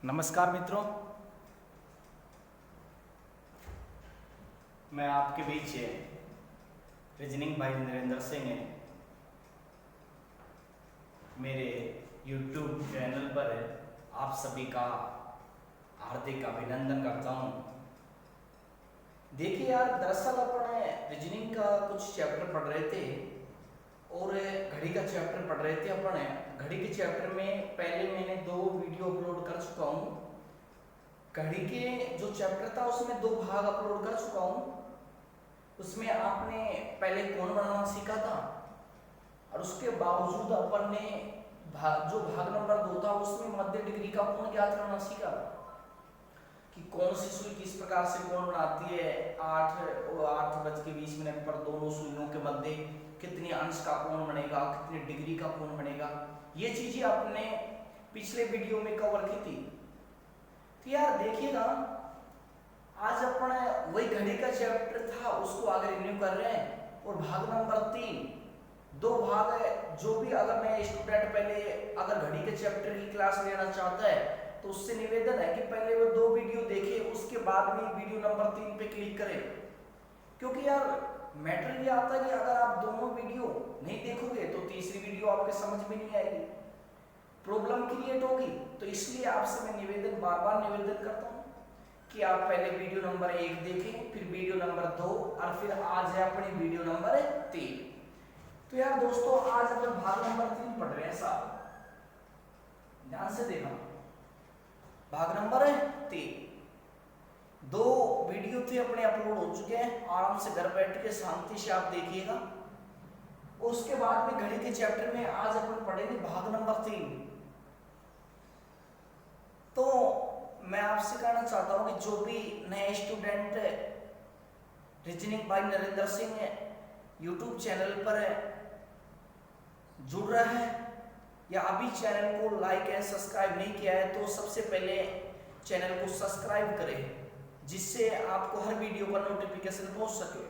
नमस्कार मित्रों, मैं आपके बीच रीजनिंग भाई नरेंद्र सिंह मेरे YouTube चैनल पर आप सभी का हार्दिक अभिनंदन करता हूं। देखिए यार, दरअसल अपने रीजनिंग का कुछ चैप्टर पढ़ रहे थे और घड़ी का चैप्टर पढ़ रहे थे। अपने घड़ी के चैप्टर में पहले मैंने 2 वीडियो अपलोड कर चुका हूँ। घड़ी के जो चैप्टर था उसमें 2 भाग अपलोड कर चुका हूँ। उसमें आपने पहले कोण बनाना सीखा था और उसके बावजूद अपन ने जो भाग नंबर 2 था उसमें मध्य डिग्री का कोण ज्ञात करना सीखा कि कौन सी सुई किस प्रकार से कोण बनाती है। 8:20 पर दोनों सुइयों के मध्य कितनी अंश का कोण बनेगा, कितनी डिग्री का कोण बनेगा। ये चीजें आपने पिछले वीडियो में कवर की थी। तो यार देखिएगा, आज अपन वही घड़ी का चैप्टर था उसको आगे रिन्यू कर रहे हैं और भाग नंबर 3 2 भाग है। जो भी अगर मैं स्टूडेंट पहले अगर घड़ी के चैप्टर की क्लास लेना चाहता है तो उससे निवेदन है कि पहले वो 2 वीडियो देखे, उसके बाद में वीडियो नंबर 3 पे क्लिक करें। क्योंकि यार मैटर ये आता है कि अगर आप दोनों वीडियो नहीं देखोगे तो तीसरी वीडियो आपके समझ में नहीं आएगी, प्रॉब्लम क्रिएट होगी। तो इसलिए आपसे मैं निवेदन बार बार निवेदन करता हूँ कि आप पहले वीडियो नंबर 1 देखें, फिर वीडियो नंबर 2 और फिर आज है अपनी वीडियो नंबर 3। तो यार दोस्तों, आज अपन भाग नंबर 3 पढ़ रहे हैं साहब, ध्यान से देखना। भाग नंबर 3 2 वीडियो थे अपने अपलोड हो चुके हैं। आराम से घर बैठ के शांति से आप देखिएगा। उसके बाद में घड़ी के चैप्टर में आज अपन पढ़ेंगे भाग नंबर 3। तो मैं आपसे कहना चाहता हूं कि जो भी नए student reasoning bye Narendra Singh YouTube channel पर जुड़ रहा है या अभी चैनल को लाइक एंड सब्सक्राइब नहीं किया है तो सबसे पहले चैनल को सब्सक्राइब करें, जिससे आपको हर वीडियो का नोटिफिकेशन पहुंच सके।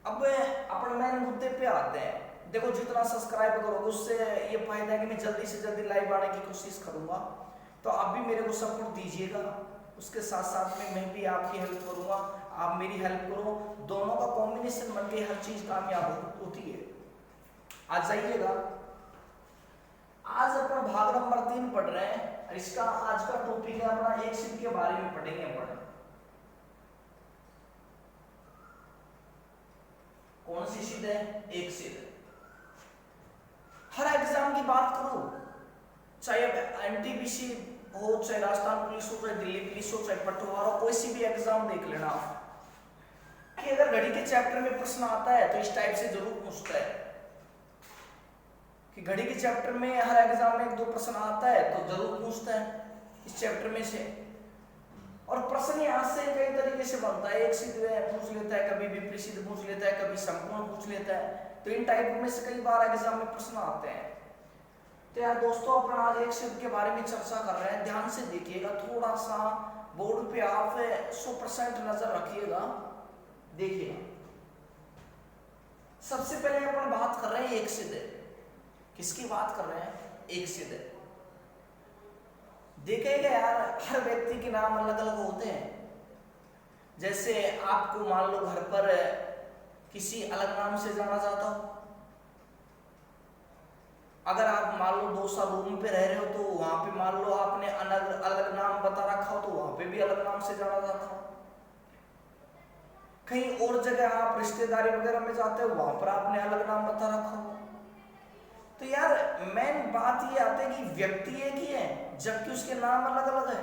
अब अपन मेन मुद्दे पे आते हैं। देखो, जितना सब्सक्राइब करोगे उससे ये फायदा है कि मैं जल्दी से जल्दी लाइव आने की कोशिश करूंगा। तो आप भी मेरे को सपोर्ट दीजिएगा, उसके साथ साथ में मैं भी आपकी हेल्प करूंगा, आप मेरी हेल्प करो। दोनों का कॉम्बिनेशन बनके हर चीज कामयाब होती है। आ जाइएगा। आज अपन भाग नंबर 3 पढ़ रहे हैं। इसका आज का टॉपिक है अपना एक सिद्ध के बारे में पढ़ेंगे अपन। कौन सी सिद्ध है? एक सिद्ध। हर एग्जाम की बात करो, चाहे एनटीपीसी हो, चाहे राजस्थान पुलिस हो, चाहे दिल्ली पुलिस हो, चाहे पटवार हो, कोई सी भी एग्जाम देख लेना आप कि अगर घड़ी के चैप्टर में प्रश्न आता है तो इस टाइप से जरूर पूछता है कि घड़ी के चैप्टर में हर एग्जाम में 1-2 प्रश्न आता है तो जरूर पूछता है इस चैप्टर में से। और प्रश्न यहाँ से कई तरीके से बनता है। एक सिद्ध पूछ लेता है, कभी विपरीत सिद्ध पूछ लेता है, कभी संपूर्ण पूछ लेता है। तो इन टाइप में से कई बार एग्जाम में प्रश्न आते हैं। तो यार दोस्तों, अपन आज एक सिद्ध के बारे में चर्चा कर रहे हैं। ध्यान से देखिएगा, थोड़ा सा बोर्ड पे आप 100% नजर रखिएगा, देखिएगा। सबसे पहले अपन बात कर रहे हैं एक सिद्ध। किसकी बात कर रहे हैं? एक सिद्ध। देखिएगा यार, हर व्यक्ति के नाम अलग अलग होते हैं। जैसे आपको मान लो घर पर किसी अलग नाम से जाना जाता हो, अगर आप मान लो 2 साल रूम पे रह रहे हो तो वहां पे मान लो आपने अलग अलग नाम बता रखा हो तो वहां पे भी अलग नाम से जाना जाता हो। कहीं और जगह आप रिश्तेदारी वगैरह में जाते हो, वहां पर आपने अलग नाम बता रखा हो। तो यार मेन बात ये आती है कि व्यक्ति एक ही है जबकि उसके नाम अलग अलग है।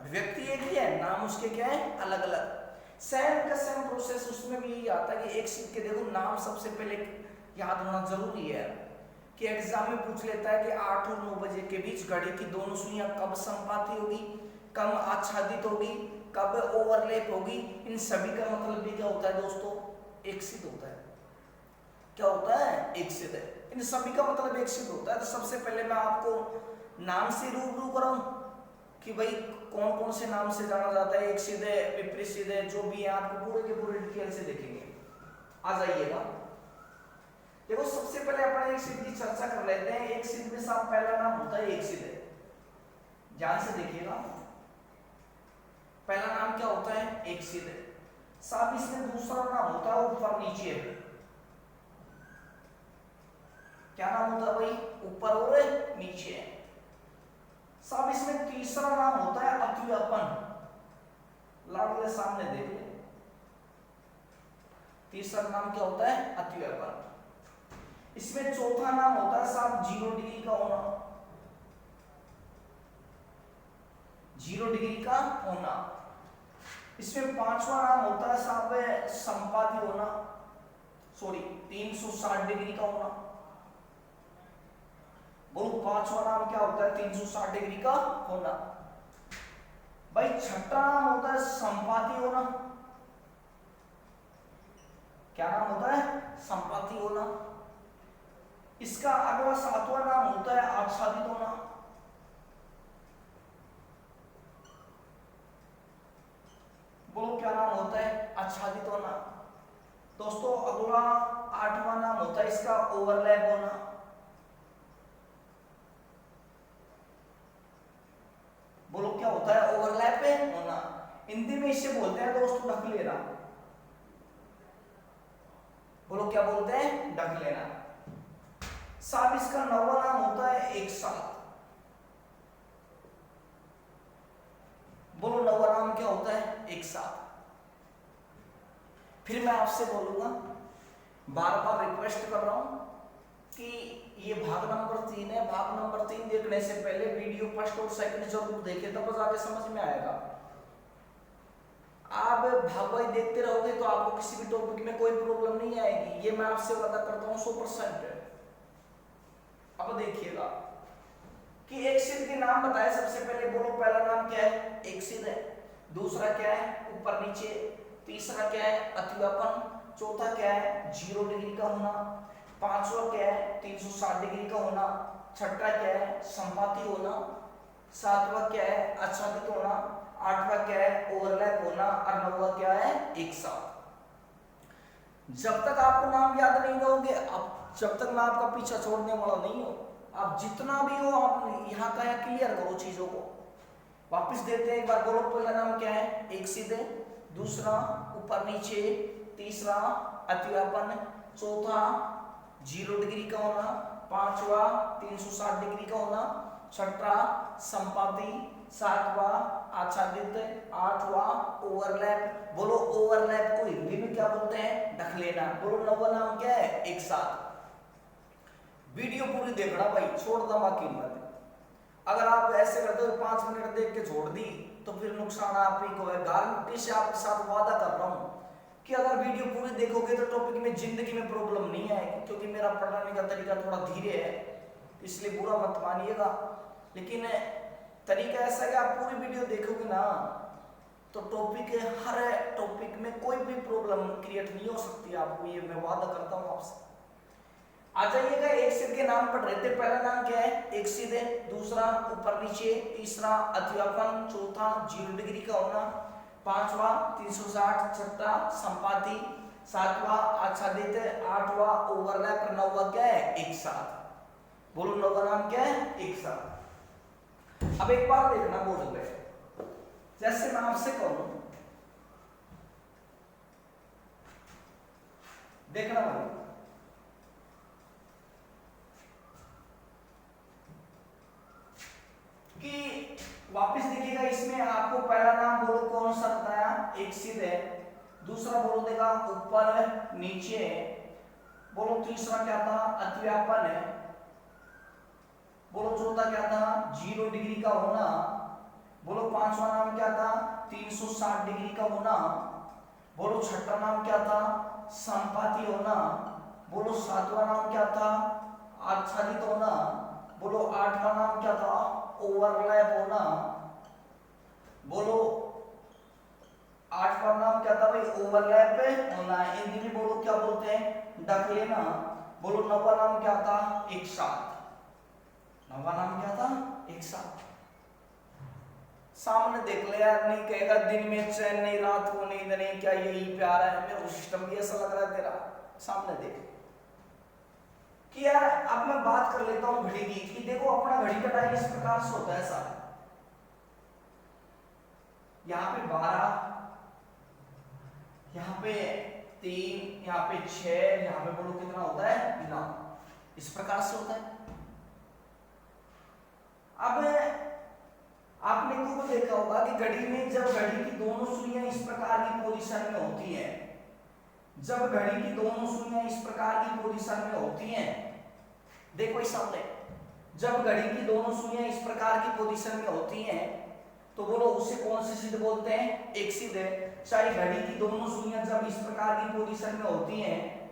व्यक्ति एक ही है, नाम उसके क्या है? अलग अलग। सेम का सेम प्रोसेस उसमें भी यही आता है कि एक सिद्ध के देखो नाम सबसे पहले याद होना जरूरी है कि एग्जाम में पूछ लेता है कि 8 और 9 बजे के बीच घड़ी की दोनों सुइयां कब संपाती होगी, कब आच्छादित होगी, कब ओवरलैप होगी। इन सभी का मतलब भी क्या होता है दोस्तों? एक सिद्ध होता है। क्या होता है? एक सिद्ध है। इन सभी का मतलब एक सिद्ध होता है। तो सबसे पहले मैं आपको नाम से रूबरू कराऊं कि भाई कौन कौन से नाम से जाना जाता है। एक सिद्ध है, विपरीत सिद्ध है, जो भी है आपको पूरे के पूरे डिटेल से देखेंगे। आ जाइएगा। देखो, सबसे पहले अपन एक सिद्ध की चर्चा कर लेते हैं। एक सिद्ध में साहब पहला नाम होता है एक सिद्ध। ध्यान से देखिएगा। पहला नाम क्या होता है? एक सिद्ध। साथ इसमें दूसरा नाम होता है ऊपर नीचे। क्या नाम होता है भाई? ऊपर और नीचे। साथ इसमें तीसरा नाम होता है अतिव्यापन। लाडले सामने देख ले। तीसरा नाम क्या होता है? अतिव्यापन। इसमें चौथा नाम होता है साहब 0 डिग्री का होना। 0 डिग्री का होना। इसमें पांचवा नाम होता है साहब संपाती होना, सॉरी 360 डिग्री का होना। बोलो पांचवा नाम क्या होता है? 360 डिग्री का होना। भाई छठा नाम होता है संपाती होना। क्या नाम होता है? संपाती होना। इसका अगला सातवां नाम होता है आच्छादित होना। बोलो क्या नाम होता है? आच्छादित होना। दोस्तों अगला आठवां नाम होता है इसका ओवरलैप होना। बोलो क्या होता है? ओवरलैप होना। हिंदी में इसे बोलते हैं दोस्तों ढक लेना। बोलो क्या बोलते हैं? ढक लेना। साथ इसका नौवां नाम होता है एक साथ। बोलो नौवां नाम क्या होता है? एक साथ। फिर मैं आपसे बोलूंगा, बार बार रिक्वेस्ट कर रहा हूं कि ये भाग नंबर 3 है। भाग नंबर 3 देखने से पहले वीडियो फर्स्ट और सेकंड जरूर देखें, तब जाके समझ में आएगा। आप भाग वाइज देखते रहोगे तो आपको किसी भी टॉपिक में कोई प्रॉब्लम नहीं आएगी, ये मैं आपसे वादा करता हूं 100%। अब देखिएगा कि एक सिद्ध के नाम बताए सबसे पहले। बोलो पहला नाम क्या है? एक सिद्ध है। दूसरा क्या है? ऊपर नीचे। तीसरा क्या है? अतिव्यापन। चौथा क्या है? 0 डिग्री का होना। पांचवा क्या है? 360 डिग्री का होना। छठा क्या है? संपाती होना। सातवां क्या है? आच्छादित होना। आठवां क्या है? ओवरलैप होना। और नौवां क्या है? एक साथ। जब तक आपको नाम याद नहीं रहोगे, अब जब तक मैं आपका पीछा छोड़ने वाला नहीं हूं, आप जितना भी हो आप यहाँ का क्लियर करो चीजों को। वापस देते हैं एक बार। बोलो पहला नाम क्या है? एक सिद्ध। दूसरा ऊपर नीचे। तीसरा अतिव्यापन। चौथा 0 डिग्री का होना। पांचवा 360 डिग्री का होना। छठा संपाती। सातवां आच्छादित। आठवां ओवरलैप। बोलो ओवरलैप को हिंदी में क्या बोलते हैं? ढक लेना। बोलो नौवां नाम क्या है? एक साथ। वीडियो पूरी देखना भाई, छोड़ना बाकी मत। अगर आप ऐसे करते हो 5 मिनट देख के छोड़ दी तो फिर नुकसान आप ही को है। गारंटी से आपके साथ वादा कर रहा हूं कि अगर वीडियो पूरी देखोगे तो टॉपिक में जिंदगी में प्रॉब्लम नहीं आएगी, क्योंकि मेरा पढ़ाने का तरीका थोड़ा धीरे है, इसलिए बुरा मत मानिएगा। लेकिन तरीका ऐसा है कि आप पूरी वीडियो देखोगे ना तो टॉपिक, हर टॉपिक में कोई भी प्रॉब्लम क्रिएट नहीं हो सकती आपको, ये मैं वादा करता हूं आपसे। आ जाइएगा। एक सिद्ध के नाम पढ़ रहे थे। पहला नाम क्या है? एक सिद्ध है। दूसरा ऊपर नीचे। तीसरा अतिव्यापन। चौथा 0 डिग्री का होना। पांचवा 360। छठा संपाती। सातवां आच्छादित। आठवां ओवरलैप। नौवां क्या है? एक साथ। बोलो नौवां नाम क्या है? एक साथ। अब एक बार देखना बोर्ड पे, जैसे मैं आपसे कहूं, देखना भाई, कि वापस देखिएगा इसमें आपको पहला नाम बोलो कौन सा बताया? एक सिद्ध है। दूसरा बोलो देगा ऊपर नीचे। बोलो तीसरा क्या था? अतिव्यापन है। बोलो चौथा क्या था? 0 डिग्री का होना। बोलो पांचवा नाम क्या था? 360 डिग्री का होना। बोलो छठा नाम क्या था? संपाती होना। बोलो सातवां नाम क्या था? आच्छादित होना। बोलो आठवां नाम क्या था? ओवरलैप होना। बोलो आठवां नाम क्या था भाई? ओवरलैप होना। हिंदी में बोलो क्या बोलते हैं? ढक लेना। बोलो नौवां नाम क्या था? एक साथ। नौवां नाम क्या था? एक साथ। सामने देख ले यार, नहीं कहेगा दिन में चैन नहीं, रात को नींद नहीं, क्या यही प्यार है? मेरा सिस्टम भी ऐसा लग रहा है तेरा। सामने देख कि यार अब मैं बात कर लेता हूं घड़ी की, कि देखो अपना घड़ी का टाइम इस प्रकार से होता है साहब यहाँ पे 12, यहाँ पे 3, यहाँ पे 6, यहाँ पे बोलो कितना होता है 9। इस प्रकार से होता है। अब आपने को देखा होगा कि घड़ी में जब घड़ी की दोनों सुइयां इस प्रकार की पोजीशन में होती है, जब घड़ी की दोनों सुइयां इस प्रकार की पोजीशन में होती हैं, देखो इस सामने, जब घड़ी की दोनों सुइयां इस प्रकार की पोजीशन में होती हैं तो बोलो उसे कौन सी सिद्ध बोलते हैं? एक सिद्ध है। चाहे घड़ी की दोनों सुइयां जब इस प्रकार की पोजीशन में होती हैं,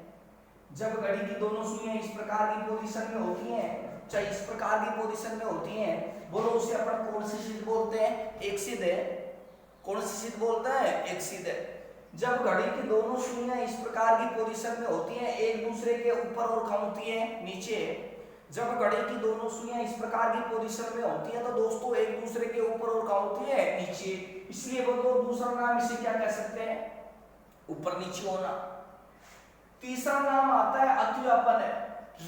जब घड़ी की दोनों सुइयां इस प्रकार की पोजीशन में होती हैं, चाहे इस प्रकार की पोजीशन में होती हैं, बोलो उसे अपन कौन सी सिद्ध बोलते हैं? एक सिद्ध है। कौन सी सिद्ध बोलता है? एक सिद्ध है। जब घड़ी की दोनों सुइयां इस प्रकार की पोजीशन में होती हैं, एक दूसरे के ऊपर और कहाँ होती है? नीचे। जब घड़ी की दोनों सुइयां इस प्रकार की पोजीशन में होती है तो दोस्तों एक दूसरे के ऊपर और कहाँ होती है? नीचे। इसलिए बोलो दूसरा नाम इसे क्या कह सकते हैं? ऊपर नीचे होना। तीसरा नाम आता है अतिव्यापन है।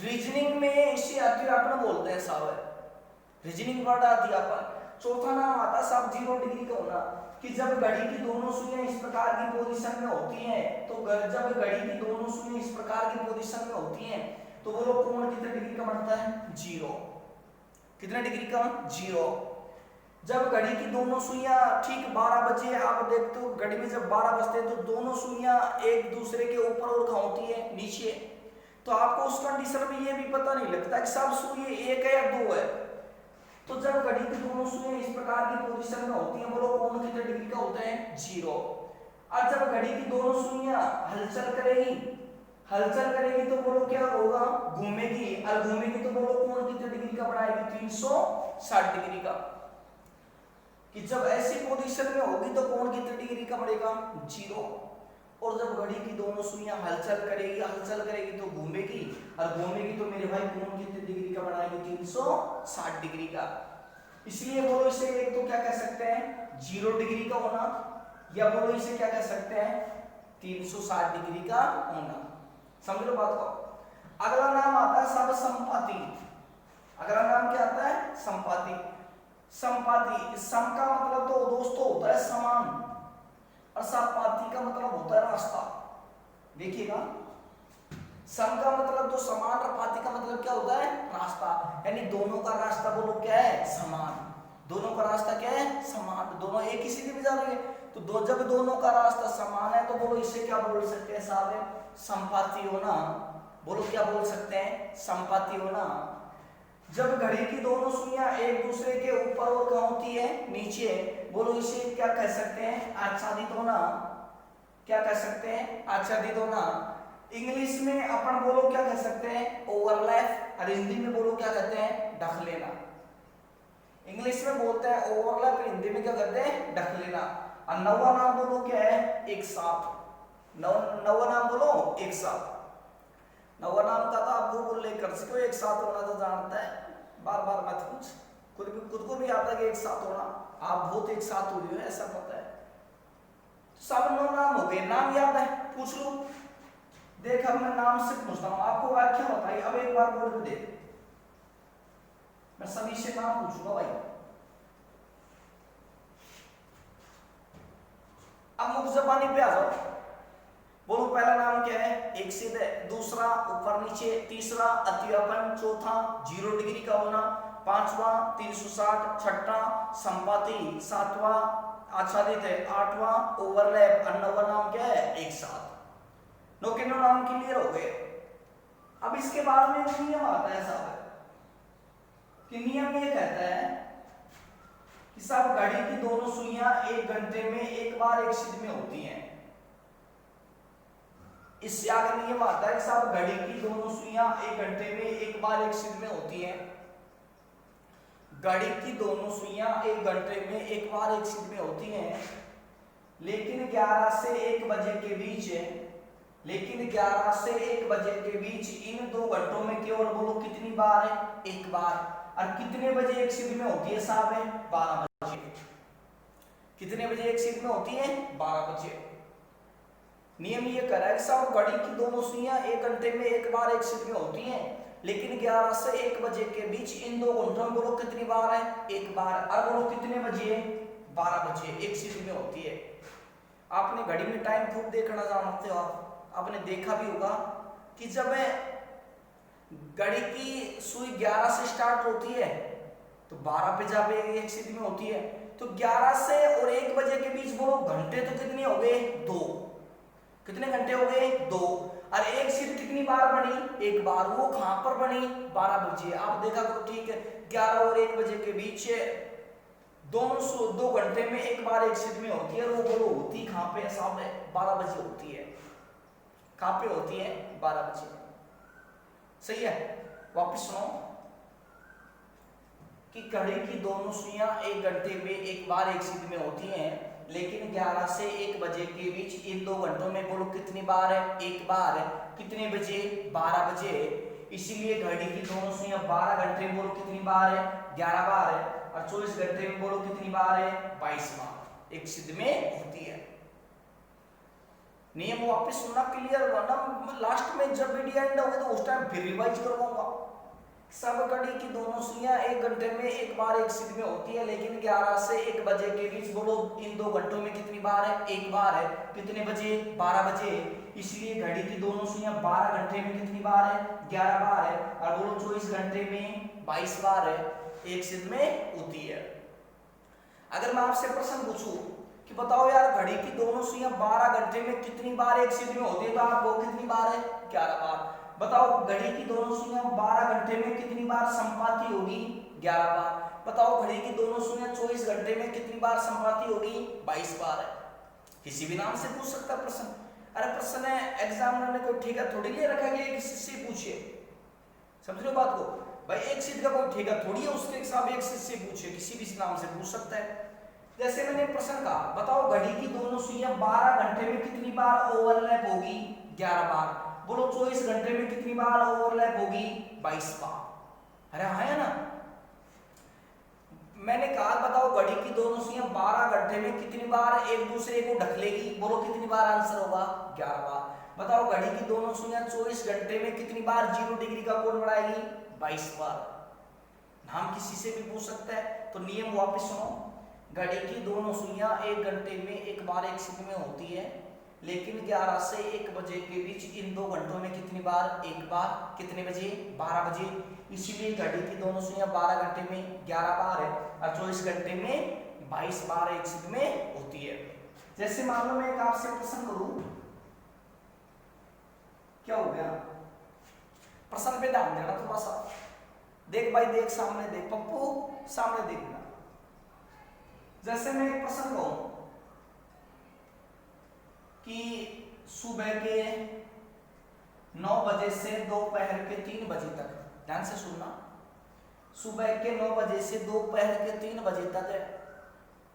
रीजनिंग में इसे अतिव्यापन बोलते हैं साहब, रीजनिंग वर्ड अतिव्यापन। चौथा नाम आता है साहब 0 डिग्री का होना, कि जब घड़ी की दोनों सुइयां इस प्रकार की पोजीशन में होती हैं तो जब घड़ी की दोनों सुइयां इस प्रकार की पोजीशन में होती हैं तो वो लोग कोण कितने डिग्री का बनता है? 0। कितने डिग्री का? 0। जब घड़ी की दोनों सुइयां ठीक 12 बजे, आप देखते हो घड़ी में जब 12 बजते हैं तो दोनों सुइयां एक दूसरे के ऊपर और कहाँ होती है? नीचे। तो आपको उस कंडीशन में ये भी पता नहीं लगता कि सब सुई एक है या 2 है। तो जब घड़ी की दोनों सुइयां इस प्रकार की पोजीशन में होती हैं, बोलो कोण कितने डिग्री का होता है? 0। और जब घड़ी की दोनों सुइयां हलचल करेगी तो बोलो क्या होगा? घूमेगी, और घूमेगी तो बोलो कोण कितने डिग्री का बनाएगी? 360 डिग्री का। कि जब ऐसी पोजीशन में होगी तो कोण कितने डिग्री का बढ़ेगा? 0। और जब घड़ी की दोनों सुइयां हलचल करेगी तो घूमेगी, और घूमेगी तो मेरे भाई कोण कितने डिग्री का बनाएगी? 360 डिग्री का। इसलिए बोलो इसे एक तो क्या कह सकते हैं? 0 डिग्री का होना, या बोलो इसे क्या कह सकते हैं? 360 डिग्री का होना। समझ लो बात को। अगला नाम आता है सब संपाती। अगला नाम क्या आता है? संपाती। संपाती, सम का मतलब तो दोस्तों होता है समान, और संपाती का मतलब होता है रास्ता। देखिएगा, सम का मतलब तो समान और पाती का मतलब क्या होता है? रास्ता। यानी दोनों का रास्ता बोलो क्या है? समान। दोनों का रास्ता क्या है? समान। दोनों एक ही सीधी में जा रहे हैं तो जब दोनों का रास्ता समान है तो बोलो इसे क्या बोल सकते हैं साहब? संपाती होना। बोलो क्या बोल सकते हैं? संपाती होना। जब घड़ी की दोनों सुइयां एक दूसरे के ऊपर और कहाँ होती है? नीचे। बोलो इसे क्या कह सकते हैं? आच्छादित होना। क्या कह सकते हैं? आच्छादित होना। इंग्लिश में अपन बोलो क्या कह सकते हैं? ओवरलैप। और हिंदी में बोलो क्या कहते हैं? ढक लेना। इंग्लिश में बोलते हैं ओवरलैप, हिंदी में क्या कहते हैं? ढक लेना। और नौवा नाम बोलो क्या है? एक साथ। नौवा नाम बोलो एक साथ। नौवा नाम का तो आपको बोलने कर सको, एक साथ होना तो जानता है, बार बार मत पूछ। खुद को भी आता है कि एक साथ होना, आप बहुत एक साथ हो रही हो ऐसा पता है। सब 9 नाम हो गए। नाम याद है? पूछ लो। देख अब मैं नाम से पूछता हूँ, आपको व्याख्या बताइए। अब एक बार बोल दे, मैं सभी से नाम पूछूंगा भाई। अब मुख जबानी पे आ जाओ। बोलो पहला नाम क्या है? एक सिद्ध है। दूसरा ऊपर नीचे। तीसरा अतिव्यापन। चौथा 0 डिग्री का होना। पांचवा 360। छठा संपाती। सातवां आच्छादित है। आठवां ओवरलैप। और नौवां नाम क्या है? एक साथ। 9 के 9 नाम क्लियर हो गए। अब इसके बाद में एक नियम आता है साहब, कि नियम ये कहता है कि सब घड़ी की दोनों सुइयां 1 घंटे में एक बार एक सिद्ध में होती हैं। इससे आगे नियम आता है कि सब घड़ी की दोनों सुइयां 1 घंटे में एक बार एक सिद्ध में होती हैं। घड़ी की दोनों सुइयां 1 घंटे में एक बार एक सिद्ध में होती हैं, लेकिन 11 से 1 बजे के बीच, लेकिन 11 से 1 बजे के बीच इन 2 घंटों में केवल बोलो कितनी बार है? एक बार। और कितने बजे एक सिद्ध में होती है साहब? 12 बजे। कितने बजे एक सिद्ध में होती है? 12 बजे। नियम ये कह रहा है कि साहब घड़ी की दोनों सुइयां 1 घंटे में एक बार एक सिद्ध में होती हैं, लेकिन 11 से 1 बजे के बीच इन 2 घंटों में बोलो कितनी बार है? एक बार। और बोलो कितने बजे? 12 बजे एक सीधी में होती है। आपने घड़ी में टाइम खूब देखना जानते हो, आपने देखा भी होगा कि जब घड़ी की सुई 11 से स्टार्ट होती है तो 12 पे जाके एक सीधी में होती है। तो 11 से और 1 बजे के बीच बोलो घंटे तो कितने हो गए? 2। कितने घंटे हो गए? 2। और एक सीध कितनी बार बनी? एक बार। वो कहां पर बनी? 12 बजे। आप देखा करो, ठीक है, 11 और 1 बजे के बीच दोनों 2 घंटे में एक बार एक सीध में होती है। वो बोलो होती कहां पे? सामने 12 बजे होती है। कहां पे होती है? 12 बजे। सही है। वापस सुनो कि घड़ी की दोनों सुइयां 1 घंटे में एक बार एक सीध में होती हैं, लेकिन 11 से 1 बजे के बीच इन 2 घंटों में बोलो कितनी बार है? एक बार है। कितने बजे? 12 बजे। इसीलिए घड़ी की दोनों सुइयां 12 घंटे में बोलो कितनी बार है? 11 बार है। और 24 घंटे में बोलो कितनी बार है? 22 बार एक सीध में होती है। नियम वापस सुनना, क्लियर, वरना लास्ट में जब वीडियो एंड होगी तो उस टाइम फिर रिवाइज करवाऊंगा। सब घड़ी की दोनों सुइयां 1 घंटे में एक बार एक सीध में होती है, लेकिन 11 से 1 बजे के बीच बोलो इन 2 घंटों में कितनी बार है? एक बार है। कितने बजे? 12 बजे। इसलिए घड़ी की दोनों सुइयां 12 घंटे में कितनी बार है? 11 बार है। और बोलो 24 घंटे में 22 बार है एक सीध में होती है। अगर मैं आपसे प्रश्न पूछूं कि बताओ यार घड़ी की दोनों सुइयां 12 घंटे में कितनी बार एक सीध में होती है, तो आप वो कितनी बार है? 11 बार। बताओ घड़ी की दोनों सुइयां 12 घंटे में कितनी बार संपाती होगी? 11 बार। बताओ घड़ी की दोनों सुइयां 24 घंटे में कितनी बार संपाती होगी? 22 बार है। किसी भी नाम से पूछ सकता है प्रश्न। अरे प्रश्न है, एग्जामिनर ने कोई ठेका थोड़ी ले रखा है किसी से पूछे। समझ लो बात को भाई, एक सीध का कोई ठेका थोड़ी है, उसके हिसाब एक सीध से पूछे, किसी भी नाम से पूछ सकता है। जैसे मैंने प्रश्न कहा, बताओ घड़ी की दोनों सुइयां 12 घंटे में कितनी बार ओवरलैप होगी? 11 बार। बोलो 24 घंटे में कितनी बार ओवरलैप होगी? 22 बार। अरे आया ना। मैंने कहा बताओ घड़ी की दोनों सुइयां 12 घंटे में कितनी बार एक दूसरे को ढकलेगी? बोलो कितनी बार? आंसर होगा 11 बार। बताओ घड़ी की दोनों सुइयां 24 घंटे में कितनी बार 0 डिग्री का कोण बढ़ाएगी? 22 बार। नाम किसी से भी पूछ सकता है। तो नियम वापस सुनो, घड़ी की दोनों सुइयां 1 घंटे में एक बार एक सीध में होती है, लेकिन 11 से 1 बजे के बीच इन 2 घंटों में कितनी बार? एक बार। कितने बजे? 12 बजे। इसीलिए घड़ी की दोनों सुइयां 12 घंटे में 11 बार है और 24 घंटे में 22 बार एक सीध में होती है। जैसे मान लो मैं एक आपसे प्रश्न करूं, क्या हो गया? प्रश्न पे ध्यान देना थोड़ा सा। देख भाई देख, सामने देख, पप्पू सामने देखना। जैसे मैं एक प्रश्न कहूं कि सुबह के 9 बजे से दोपहर के 3 बजे तक, ध्यान से सुनना, सुबह के 9 बजे से दोपहर के 3 बजे तक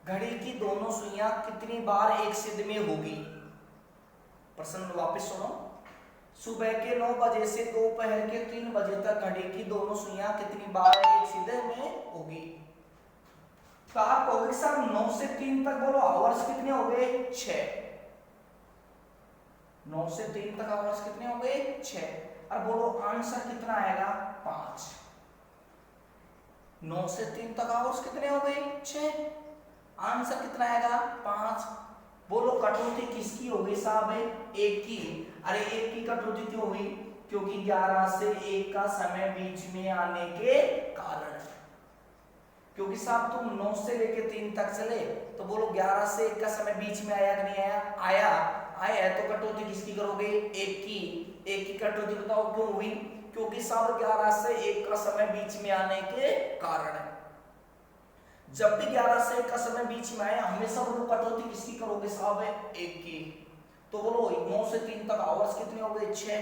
घड़ी की दोनों सुइयां कितनी बार एक सीध में होगी? प्रश्न वापस सुनो, सुबह के 9 बजे से दोपहर के 3 बजे तक घड़ी की दोनों सुइयां कितनी बार एक सीध में होगी? तो आप कहोगे सर 9 से 3 तक बोलो आवर्स कितने हो गए? 6। 9 से 3 तक आवर्स कितने हो गए? 6। और बोलो आंसर कितना आएगा? 5। 9 से 3 तक आवर्स कितने हो गए? 6। आंसर कितना आएगा? 5। बोलो कटौती किसकी हो गई साहब? 1 की। अरे 1 की कटौती क्यों हुई? क्योंकि 11 से 1 का समय बीच में आने के कारण। क्योंकि साहब तुम 9 से लेके 3 तक चले तो बोलो 11 से 1 का समय बीच में आया कि नहीं आया? आया। आया है तो कटौती किसकी करोगे? 1 की। 1 की कटौती बताओ क्यों हुई? क्योंकि साहब 11 से 1 का समय बीच में आने के कारण है। जब भी 11 से 1 का समय बीच में आए हमेशा बोलो कटौती किसकी करोगे साहब? 1 की। तो बोलो 9 से 3 तक आवर्स कितने हो गए? 6।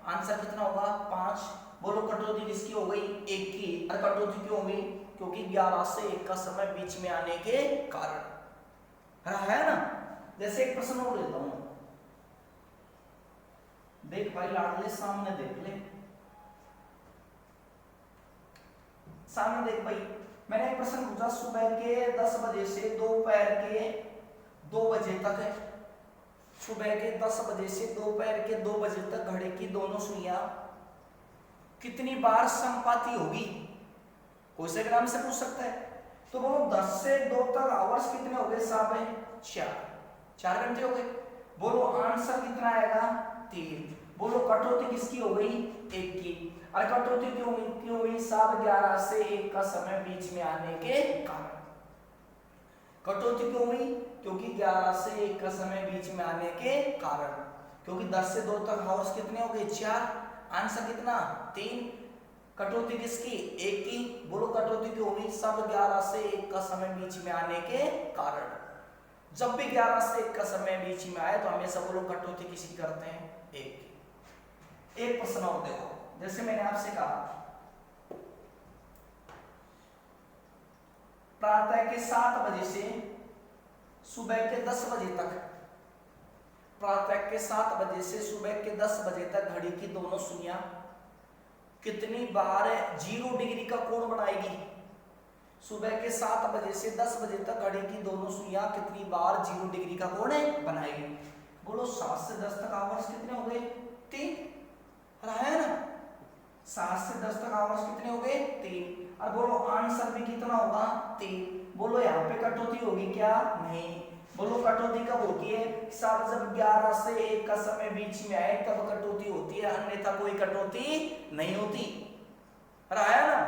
आंसर कितना होगा? 5। बोलो कटौती किसकी हो गई? 1 की। और कटौती क्यों हुई? क्योंकि 11 से 1 का समय बीच में आने के कारण। है ना। जैसे एक प्रश्न और लेता हूं, देख भाई लाडले सामने देख ले, सामने देख भाई, मैंने एक प्रश्न पूछा सुबह के 10 बजे से दोपहर के 2 बजे तक है। सुबह के 10 बजे से दोपहर के 2 बजे तक घड़ी की दोनों सुइयां कितनी बार संपाती होगी? कोई से नाम से पूछ सकता है। तो बोलो 10 से 2 तक आवर्स कितने हो गए साहब है? 4 घंटे हो गए। बोलो आंसर कितना आएगा? 3। बोलो कटौती किसकी हो गई? 1 की। और कटौती क्यों हुई साहब? 11 से 1 का समय बीच में आने के कारण। कटौती क्यों हुई? क्योंकि 11 से 1 का समय बीच में आने के कारण। क्योंकि 10 से 2 तक आवर्स कितने हो गए? 4। आंसर कितना? 3। कटौती किसकी? 1 की। बोलो कटौती क्यों हुई? सब 11 से 1 का समय बीच में आने के कारण। जब भी 11 से 1 का समय बीच में आए तो हमेशा बोलो कटौती किसकी करते हैं? 1 की। एक प्रश्न और देखो, जैसे मैंने आपसे कहा प्रातः के 7 बजे से सुबह के 10 बजे तक, प्रातः के 7 बजे से सुबह के 10 बजे तक घड़ी की दोनों सुइयां कितनी बार 0 डिग्री का कोण बनाएगी? सुबह के 7 बजे से 10 बजे तक घड़ी की दोनों सुइयां कितनी बार 0 डिग्री का कोण बनाएगी? बोलो 7 से 10 तक आवर्स कितने हो गए? 3 है ना। 7 से 10 तक आवर्स कितने हो गए? 3। और बोलो आंसर भी कितना होगा? 3। बोलो यहाँ पे कटौती होगी क्या? नहीं। बोलो कटौती कब होती है? साहब जब 11 से 1 का समय बीच में आए तब कटौती होती है, अन्यथा कोई कटौती नहीं होती। आया ना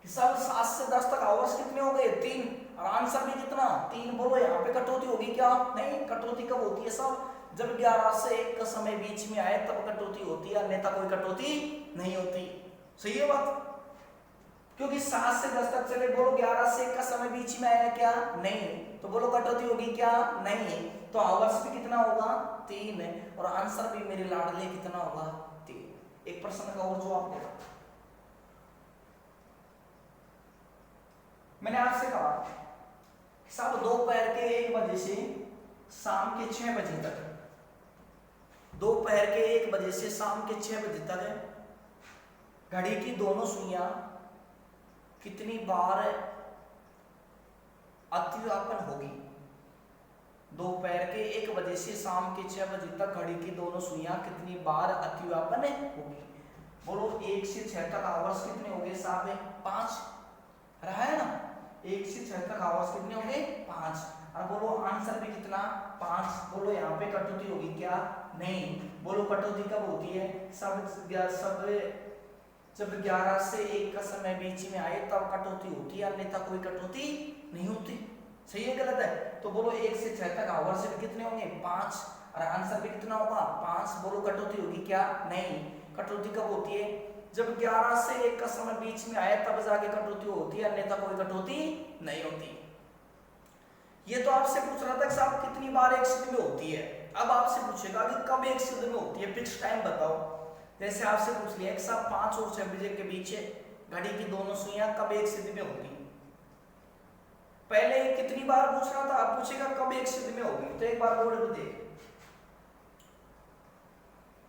कि सब 7 से 10 तक आवर्स कितने हो गए? 3। और आंसर भी कितना? 3। बोलो यहाँ पे कटौती होगी क्या? नहीं। कटौती कब होती है साहब? जब 11 से 1 का समय बीच में आए तब कटौती होती है, अन्यथा कोई कटौती नहीं होती। सही है बात? क्योंकि 7 से 10 तक चले, बोलो 11 से 1 का समय बीच में आया क्या? नहीं। तो बोलो कटौती होगी क्या? नहीं। तो आवर्स भी कितना होगा? 3। और आंसर भी मेरे लाडले कितना होगा? 3। एक प्रश्न का और जवाब देगा। मैंने आपसे कहा साहब दोपहर के 1 बजे से शाम के 6 बजे तक, दोपहर के 1 बजे से शाम के 6 बजे तक घड़ी की दोनों सुइयां कितनी बार अतिव्यापन होगी? दोपहर के 1 बजे से शाम के 6 बजे तक घड़ी की दोनों सुइयां कितनी बार अतिव्यापन होगी? बोलो 1 से 6 तक आवर्स कितने हो गए साहब? 5 रहा है ना। 1 से 6 तक आवर्स कितने हो गए? 5। और बोलो आंसर भी कितना? 5। बोलो यहाँ पे कटौती होगी क्या? नहीं। बोलो कटौती कब होती है? सब जब 11 से 1 का समय बीच में आए तब कटौती होती है, अन्यथा कोई कटौती नहीं होती। सही है गलत है? तो बोलो 1 से 6 तक आवर्स कितने होंगे? 5। और आंसर भी कितना होगा? 5। बोलो कटौती होगी क्या? नहीं। कटौती कब होती है? जब 11 से 1 का समय बीच में आए तब जाके कटौती होती है, अन्यथा कोई कटौती नहीं होती। ये तो आपसे पूछ रहा था कि साहब कितनी बार 1 सिद्ध में होती है। अब आपसे पूछेगा कि कब 1 सिद्ध में होती है, फिक्स टाइम बताओ। जैसे आपसे पूछ लिया कि साहब 5 और 6 बजे के बीच घड़ी की दोनों सुइयां कब 1 सिद्ध में होगी। पहले कितनी बार पूछ रहा था, अब पूछेगा कब 1 सिद्ध में होगी। तो एक बार बोर्ड पे देख,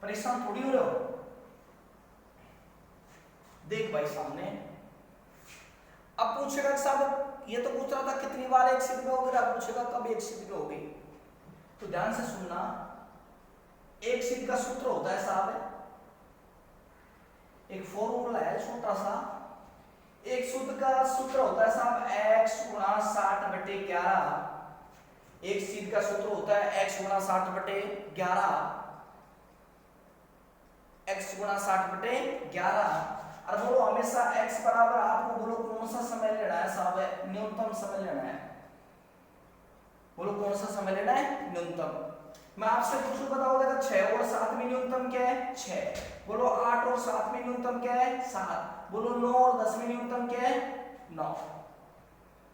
परेशान थोड़ी हो रहे हो। देख भाई सामने, अब पूछेगा कि साहब ये तो पूछ रहा था कितनी बार 1 सिद्ध में होगी, अब पूछेगा कब 1 सिद्ध में होगी। तो ध्यान से सुनना, 1 सिद्ध का सूत्र होता है साहब, एक फॉर्मूला है छोटा सा। 1 सिद्ध का सूत्र होता है साहब x गुणा 60/11। 1 सिद्ध का सूत्र होता है x गुणा 60/11, x गुणा 60/11। और बोलो हमेशा x बराबर आपको बोलो कौन सा समय लेना है साहब? न्यूनतम समय लेना है। बोलो कौन सा समय लेना है? न्यूनतम। मैं आपसे पूछूं बताओगे 6 और 7 में न्यूनतम क्या है? 6। बोलो 8 और 7 में न्यूनतम क्या है? 7। बोलो 9 और 10 में न्यूनतम क्या है? 9।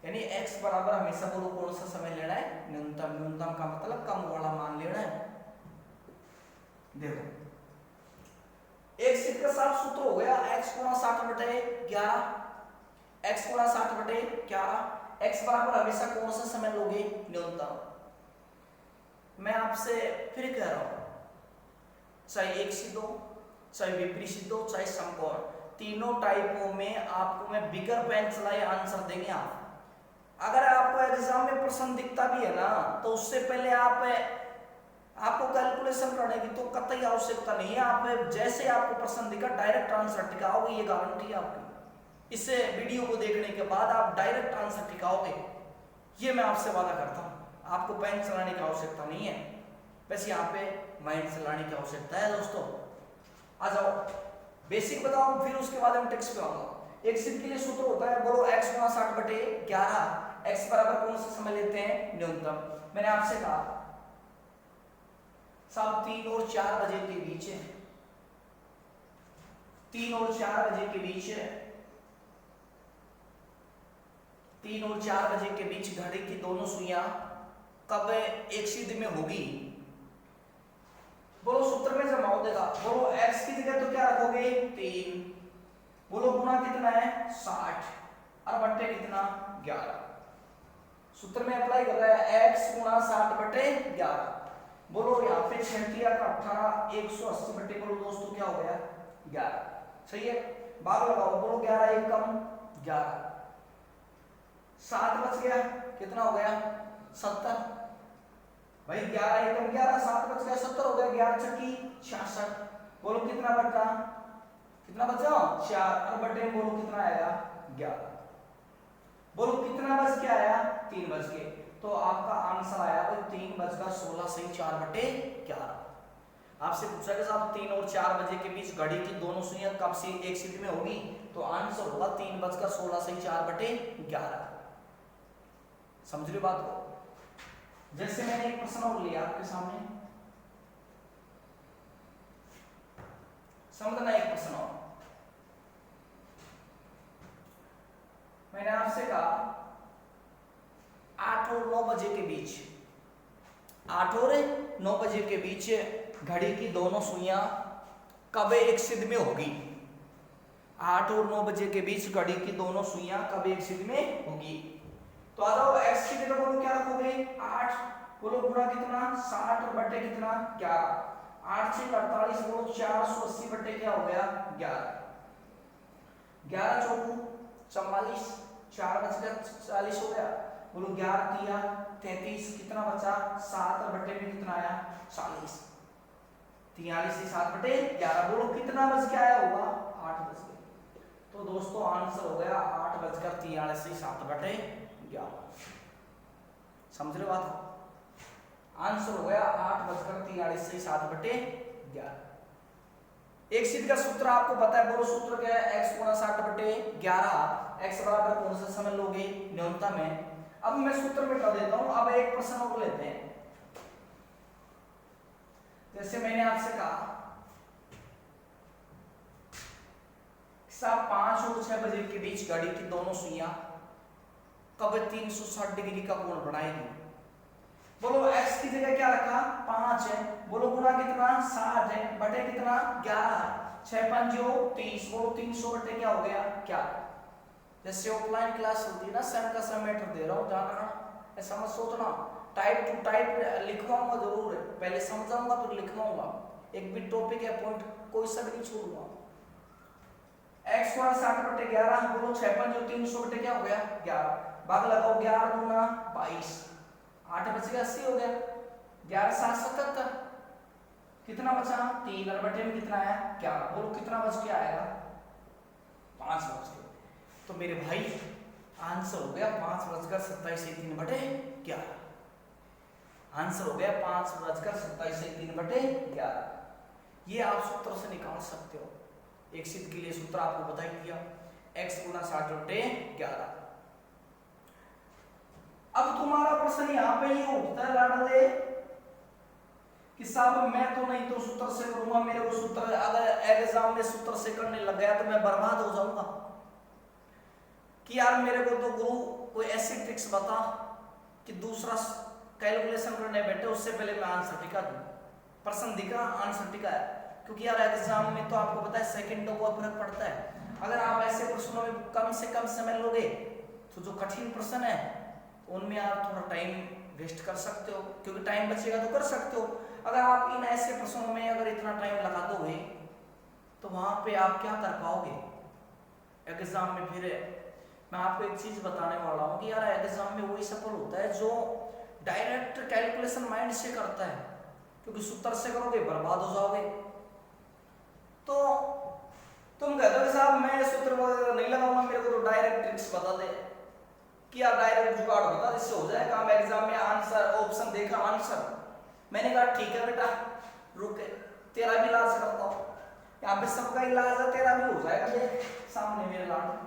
यानी x बराबर हमेशा बोलो कौन सा समय लेना है? न्यूनतम। न्यूनतम का मतलब कम वाला मान लेना है। देखो 1 सिद्ध का साफ सूत्र हो गया x गुणा 60/11, x गुणा 60/11। x बराबर हमेशा कौन सा समय लोगे? न्यूनतम। मैं आपसे फिर कह रहा हूं, चाहे 1 सिद्ध हो, चाहे विपरीत सिद्ध हो, चाहे समकोण, तीनों टाइपों में आपको मैं बिगर पेन चलाए आंसर देंगे आप। अगर आपको एग्जाम में प्रश्न दिखता भी है ना, तो उससे पहले आपको कैलकुलेशन करने की तो कतई आवश्यकता नहीं है। आप जैसे आपको प्रश्न दिखा डायरेक्ट आंसर टिकाओगे, ये गारंटी है आपकी। इस वीडियो को देखने के बाद आप डायरेक्ट आंसर टिकाओगे, ये मैं आपसे वादा करता हूँ। आपको पेन चलाने की आवश्यकता नहीं है, बस यहाँ पे माइंड चलाने की आवश्यकता है। दोस्तों आ जाओ, बेसिक बताओ, फिर उसके बाद हम टेक्स्ट पे आऊंगा। एक सिद्ध के लिए सूत्र होता है, बोलो x गुणा 60/11, x बराबर कौन सा समय लेते हैं, न्यूनतम। मैंने आपसे कहा साहब 3 और 4 बजे के बीच है, 3 और 4 बजे के बीच है, 3 और 4 बजे के बीच घड़ी की दोनों सुइयां कब एक सिद्ध में होगी। बोलो सूत्र में जमाओ देगा, बोलो x की जगह तो क्या रखोगे 3, बोलो गुणा कितना है 60 और बट्टे कितना 11। सूत्र में अप्लाई कर रहा है x गुणा 60/11। बोलो यहाँ पे 6 का 18, 180 बट्टे बोलो दोस्तों क्या हो गया 11। सही है, भाग लगाओ, बोलो 11 एक कम 11, 7 बच गया, कितना हो गया 70। भाई 11 एक कम 11, 7 बच गया 70 हो गया, 11 छक्की 66। बोलो कितना बचा, कितना बचा 4 और बट्टे बोलो कितना आएगा 11। बोलो कितना बच के आया 3 बच के, तो आपका आंसर आया वो 3 बजकर 16 सही 4/11। आपसे पूछा कि साहब 3 और 4 बजे के बीच घड़ी की दोनों सुइयां कब से एक सिद्ध में होगी, तो आंसर होगा 3 बजकर 16 सही 4/11। समझ रहे बात को। जैसे मैंने एक प्रश्न और लिया आपके सामने, समझना एक प्रश्न और। मैंने आपसे कहा 8 और 9 बजे के बीच, 8 और 9 बजे के बीच घड़ी की दोनों सुइयां कब एक सिद्ध में होगी। 8 और 9 बजे के बीच घड़ी की दोनों सुइयां कब एक सिद्ध में होगी। तो आ जाओ, x की जगह बोलो क्या रखोगे 8, बोलो गुणा कितना 60 और बट्टे कितना 11, 8 से 48 बोलो 480 बट्टे क्या हो गया 11, 11 चौकू 44, 4 बच गया 40 हो गया। बोलो 11 तिया 33, कितना बचा 7 और बट्टे में कितना आया 40, 43 से 7/11। बोलो कितना बच के आया होगा 8 बच गया। तो दोस्तों आंसर हो गया 8 बजकर 43 से 7/11। समझ रहे बात, आंसर हो गया 8 बजकर 43 से 7/11। एक सिद्ध का सूत्र आपको पता है, बोलो सूत्र क्या है x गुणा 60/11, x बराबर कौन सा समय लोगे न्यूनतम है। अब मैं सूत्र मिटा देता हूं, अब एक प्रश्न और लेते हैं। जैसे मैंने आपसे कहा साहब 5 और 6 बजे के बीच घड़ी की दोनों सुइयां कब 360 डिग्री का कोण बनाएगी। बोलो x की जगह क्या रखा 5 है, बोलो गुणा कितना 60 है, बटे कितना 11, 6 पंजो 30, बोलो 300 बटे क्या हो गया क्या। जैसे ऑफलाइन क्लास होती है ना, सेम का सेम मैटर दे रहा हूँ, ध्यान रखना, ऐसा मत सोचना टाइप टू टाइप लिखवाऊंगा जरूर है, पहले समझाऊंगा फिर लिखवाऊंगा, एक भी टॉपिक या पॉइंट कोई सा भी नहीं छोड़ूंगा। x गुणा 60/11, बोलो 6 पंजो 300 बटे क्या हो गया 11, भाग लगाओ 11 गुना 22, 8 बच गया 80 हो गया, 11 7 77, कितना बचा 3 और बटे में कितना आया 11। बोलो कितना बच के आएगा 5 बच गया। तो मेरे भाई आंसर हो गया 5 बजकर 27 से 3/11। आंसर हो गया 5 बजकर 27 से 3/11। ये आप सूत्र से निकाल सकते हो, एक सिद्ध के लिए सूत्र आपको बता ही दिया x गुणा 60/11। अब तुम्हारा प्रश्न यहाँ पे ये उठता है लाडले कि साहब मैं तो नहीं तो सूत्र से करूंगा, मेरे को सूत्र अगर एग्जाम में सूत्र से करने लग गया तो मैं बर्बाद हो जाऊंगा। कि यार मेरे को तो गुरु कोई ऐसी ट्रिक्स बता कि दूसरा कैलकुलेशन करने बैठे उससे पहले मैं आंसर टिका दूं, प्रश्न दिखा आंसर टिका है। क्योंकि यार एग्जाम में तो आपको पता है सेकंडों का फर्क पड़ता है। अगर आप ऐसे प्रश्नों में कम से कम समय लोगे तो जो कठिन प्रश्न है उनमें आप थोड़ा टाइम वेस्ट कर सकते हो, क्योंकि टाइम बचेगा तो कर सकते हो। अगर आप इन ऐसे प्रश्नों में अगर इतना टाइम लगा दोगे तो वहां पे आप क्या कर पाओगे एग्जाम में। फिर मैं आपको एक चीज बताने वाला हूँ कि यार एग्जाम में वही सफल होता है जो डायरेक्ट कैलकुलेशन माइंड से करता है, क्योंकि सूत्र से करोगे बर्बाद हो जाओगे। तो तुम कहते हो कि साहब मैं सूत्र नहीं लगाऊंगा, मेरे को कि आप डायरेक्ट जुगाड़ बता जिससे हो जाएगा काम एग्जाम में आंसर ऑप्शन देखा आंसर। मैंने कहा ठीक है बेटा रुक तेरा भी इलाज करता हूँ, यहाँ पे सबका इलाज है तेरा भी हो जाएगा। देख सामने मेरे लाड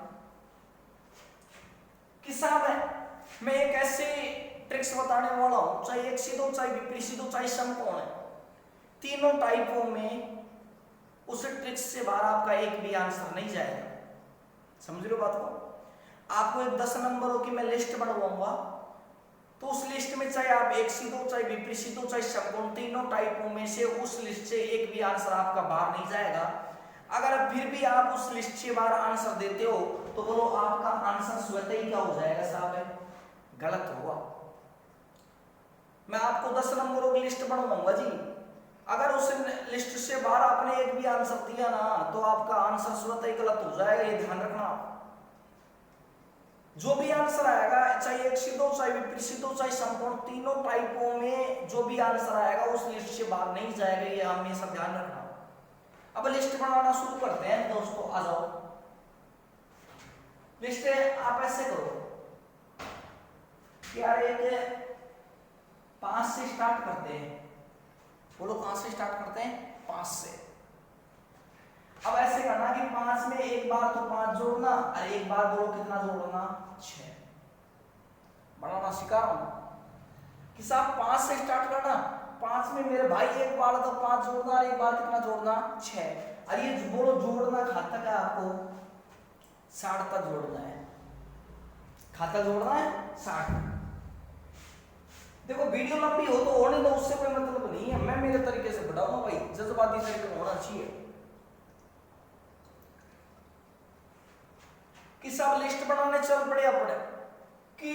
किस्सा है, मैं एक ऐसी ट्रिक्स बताने वाला हूँ, चाहे एक सीधो चाहे विपरीत सीधो चाहे समकोण है, तीनों टाइपों में उस ट्रिक्स से बाहर आपका एक भी आंसर नहीं जाएगा। समझ लो बात को। आपको एक 10 नंबरों की मैं लिस्ट बनवाऊंगा, तो उस लिस्ट में चाहे आप एक सीधो चाहे विपरीत सीधो चाहे समकोण तीनों टाइपों में से उस लिस्ट से एक भी आंसर आपका बाहर नहीं जाएगा। अगर फिर भी आप उस लिस्ट से बाहर आंसर देते हो तो बोलो आपका आंसर स्वतः ही क्या हो जाएगा साहब, गलत होगा। मैं आपको 10 नंबरों की लिस्ट बनवाऊंगा जी, अगर उस लिस्ट से बाहर आपने एक भी आंसर दिया ना तो आपका आंसर स्वतः ही गलत हो जाएगा, ये ध्यान रखना। जो भी आंसर आएगा चाहे एक सीधो चाहे विपरीत सीधो चाहे समकोण तीनों टाइपों में जो भी आंसर आएगा उस लिस्ट से बाहर नहीं जाएगा, ये हमेशा ध्यान रखना। अब लिस्ट बनाना शुरू करते हैं दोस्तों, आ जाओ। लिस्ट आप ऐसे करो कि यार एक 5 से स्टार्ट करते हैं, बोलो 5 से स्टार्ट करते हैं, 5 से। अब ऐसे करना कि 5 में एक बार तो 5 जोड़ना और एक बार बोलो कितना जोड़ना, 6 बनाना सिखा रहा हूं कि साहब 5 से स्टार्ट करना, 5 में मेरे भाई एक बार तो 5 जोड़ना और एक बार कितना जोड़ना, 6। और ये बोलो जोड़ना खाता है आपको 60 तक जोड़ना है, खाता जोड़ना है 60। देखो वीडियो लंबी हो तो होने दो, उससे कोई मतलब नहीं है, मैं मेरे तरीके से बढ़ाऊंगा भाई, जज्बाती तरीका होना चाहिए। कि सब लिस्ट बनाने चल पड़े अपने कि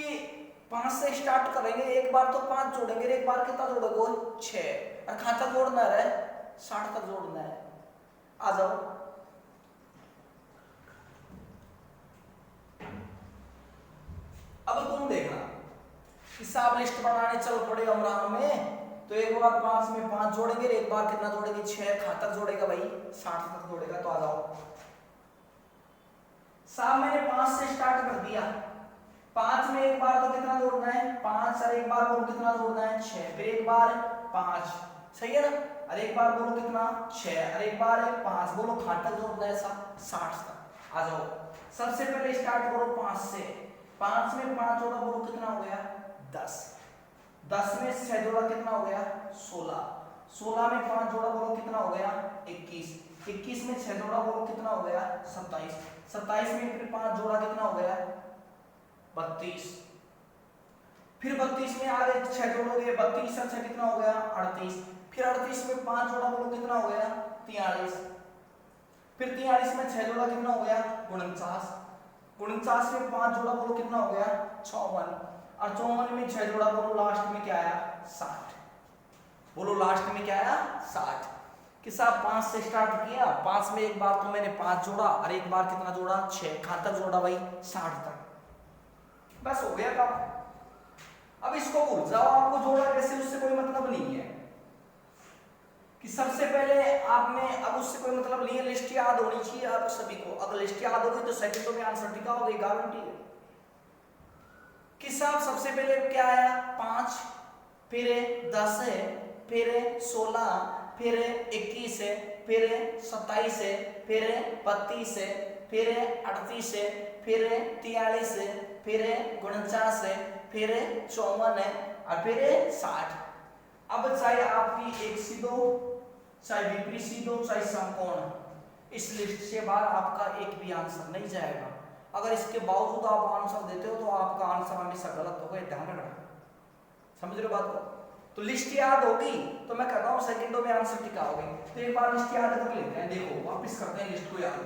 5 से स्टार्ट करेंगे, एक बार तो 5 जोड़ेंगे, एक बार कितना जोड़ोगे 6, और खाता जोड़ना है 60 तक जोड़ना है। आ जाओ अब तुम देखना कि सब लिस्ट बनाने चल पड़े अमरान में, तो एक बार 5 में 5 जोड़ेंगे, एक बार कितना जोड़ेंगे 6, खाता जोड़ेगा भाई 60 तक जोड़ेगा। तो आ जाओ साहब मैंने 5 से स्टार्ट कर दिया, 5 में एक बार तो कितना जोड़ना है 5, और एक बार बोलो कितना जोड़ना है 6, फिर एक बार 5, सही है ना, और एक बार बोलो कितना 6, और एक बार 5, बोलो खाता जोड़ना है 60 तक। आ जाओ सबसे पहले स्टार्ट करो 5 से, 5 में 5 जोड़ा बोलो कितना हो गया 10, 10 में 6 जोड़ा कितना हो गया 16, 16 में 5 जोड़ा बोलो कितना हो गया 21, 21 में 6 जोड़ा बोलो कितना हो गया 27, 27 में फिर 5 जोड़ा कितना हो गया 32, फिर 32 में आगे 6 जोड़ोगे 32 और 6 कितना हो गया 38, फिर 38 में 5 जोड़ा बोलो कितना हो गया 43, फिर 43 में 6 जोड़ा कितना हो गया 49, 49 में 5 जोड़ा बोलो कितना हो गया 54, और 54 में 6 जोड़ा बोलो लास्ट में क्या आया 60, बोलो लास्ट में क्या आया 60। कि साहब 5 से स्टार्ट किया, 5 में एक बार तो मैंने 5 जोड़ा और एक बार कितना जोड़ा 6, खाता जोड़ा भाई 60 तक, बस हो गया काम। अब इसको भूल जाओ, आपको जोड़ा कैसे उससे कोई मतलब नहीं है। कि सबसे पहले आपने, अब उससे कोई मतलब नहीं है, लिस्ट याद होनी चाहिए आप सभी को, अगर लिस्ट याद होगी तो सेकंडों में आंसर टिका होगा, गारंटी है। कि साहब सबसे पहले क्या आया 5, फिर 10 है, फिर 16, फिर 21 है, फिर 27 है, फिर 32 है, फिर 38 है, फिर 43 है, फिर 49 है, फिर 54 है, और फिर 60। अब चाहे आपकी एक सीधो चाहे विपरीत सीधो चाहे समकोण, इस लिस्ट से बाहर आपका एक भी आंसर नहीं जाएगा। अगर इसके बावजूद आप आंसर देते हो तो आपका आंसर हमेशा गलत होगा, ध्यान रखना। समझ रहे हो बात को? तो लिस्ट याद होगी तो मैं कहता हूं सेकंडों में आंसर टिका होगी। तो एक बार लिस्ट याद कर लेते हैं, देखो वापस करते हैं लिस्ट को याद।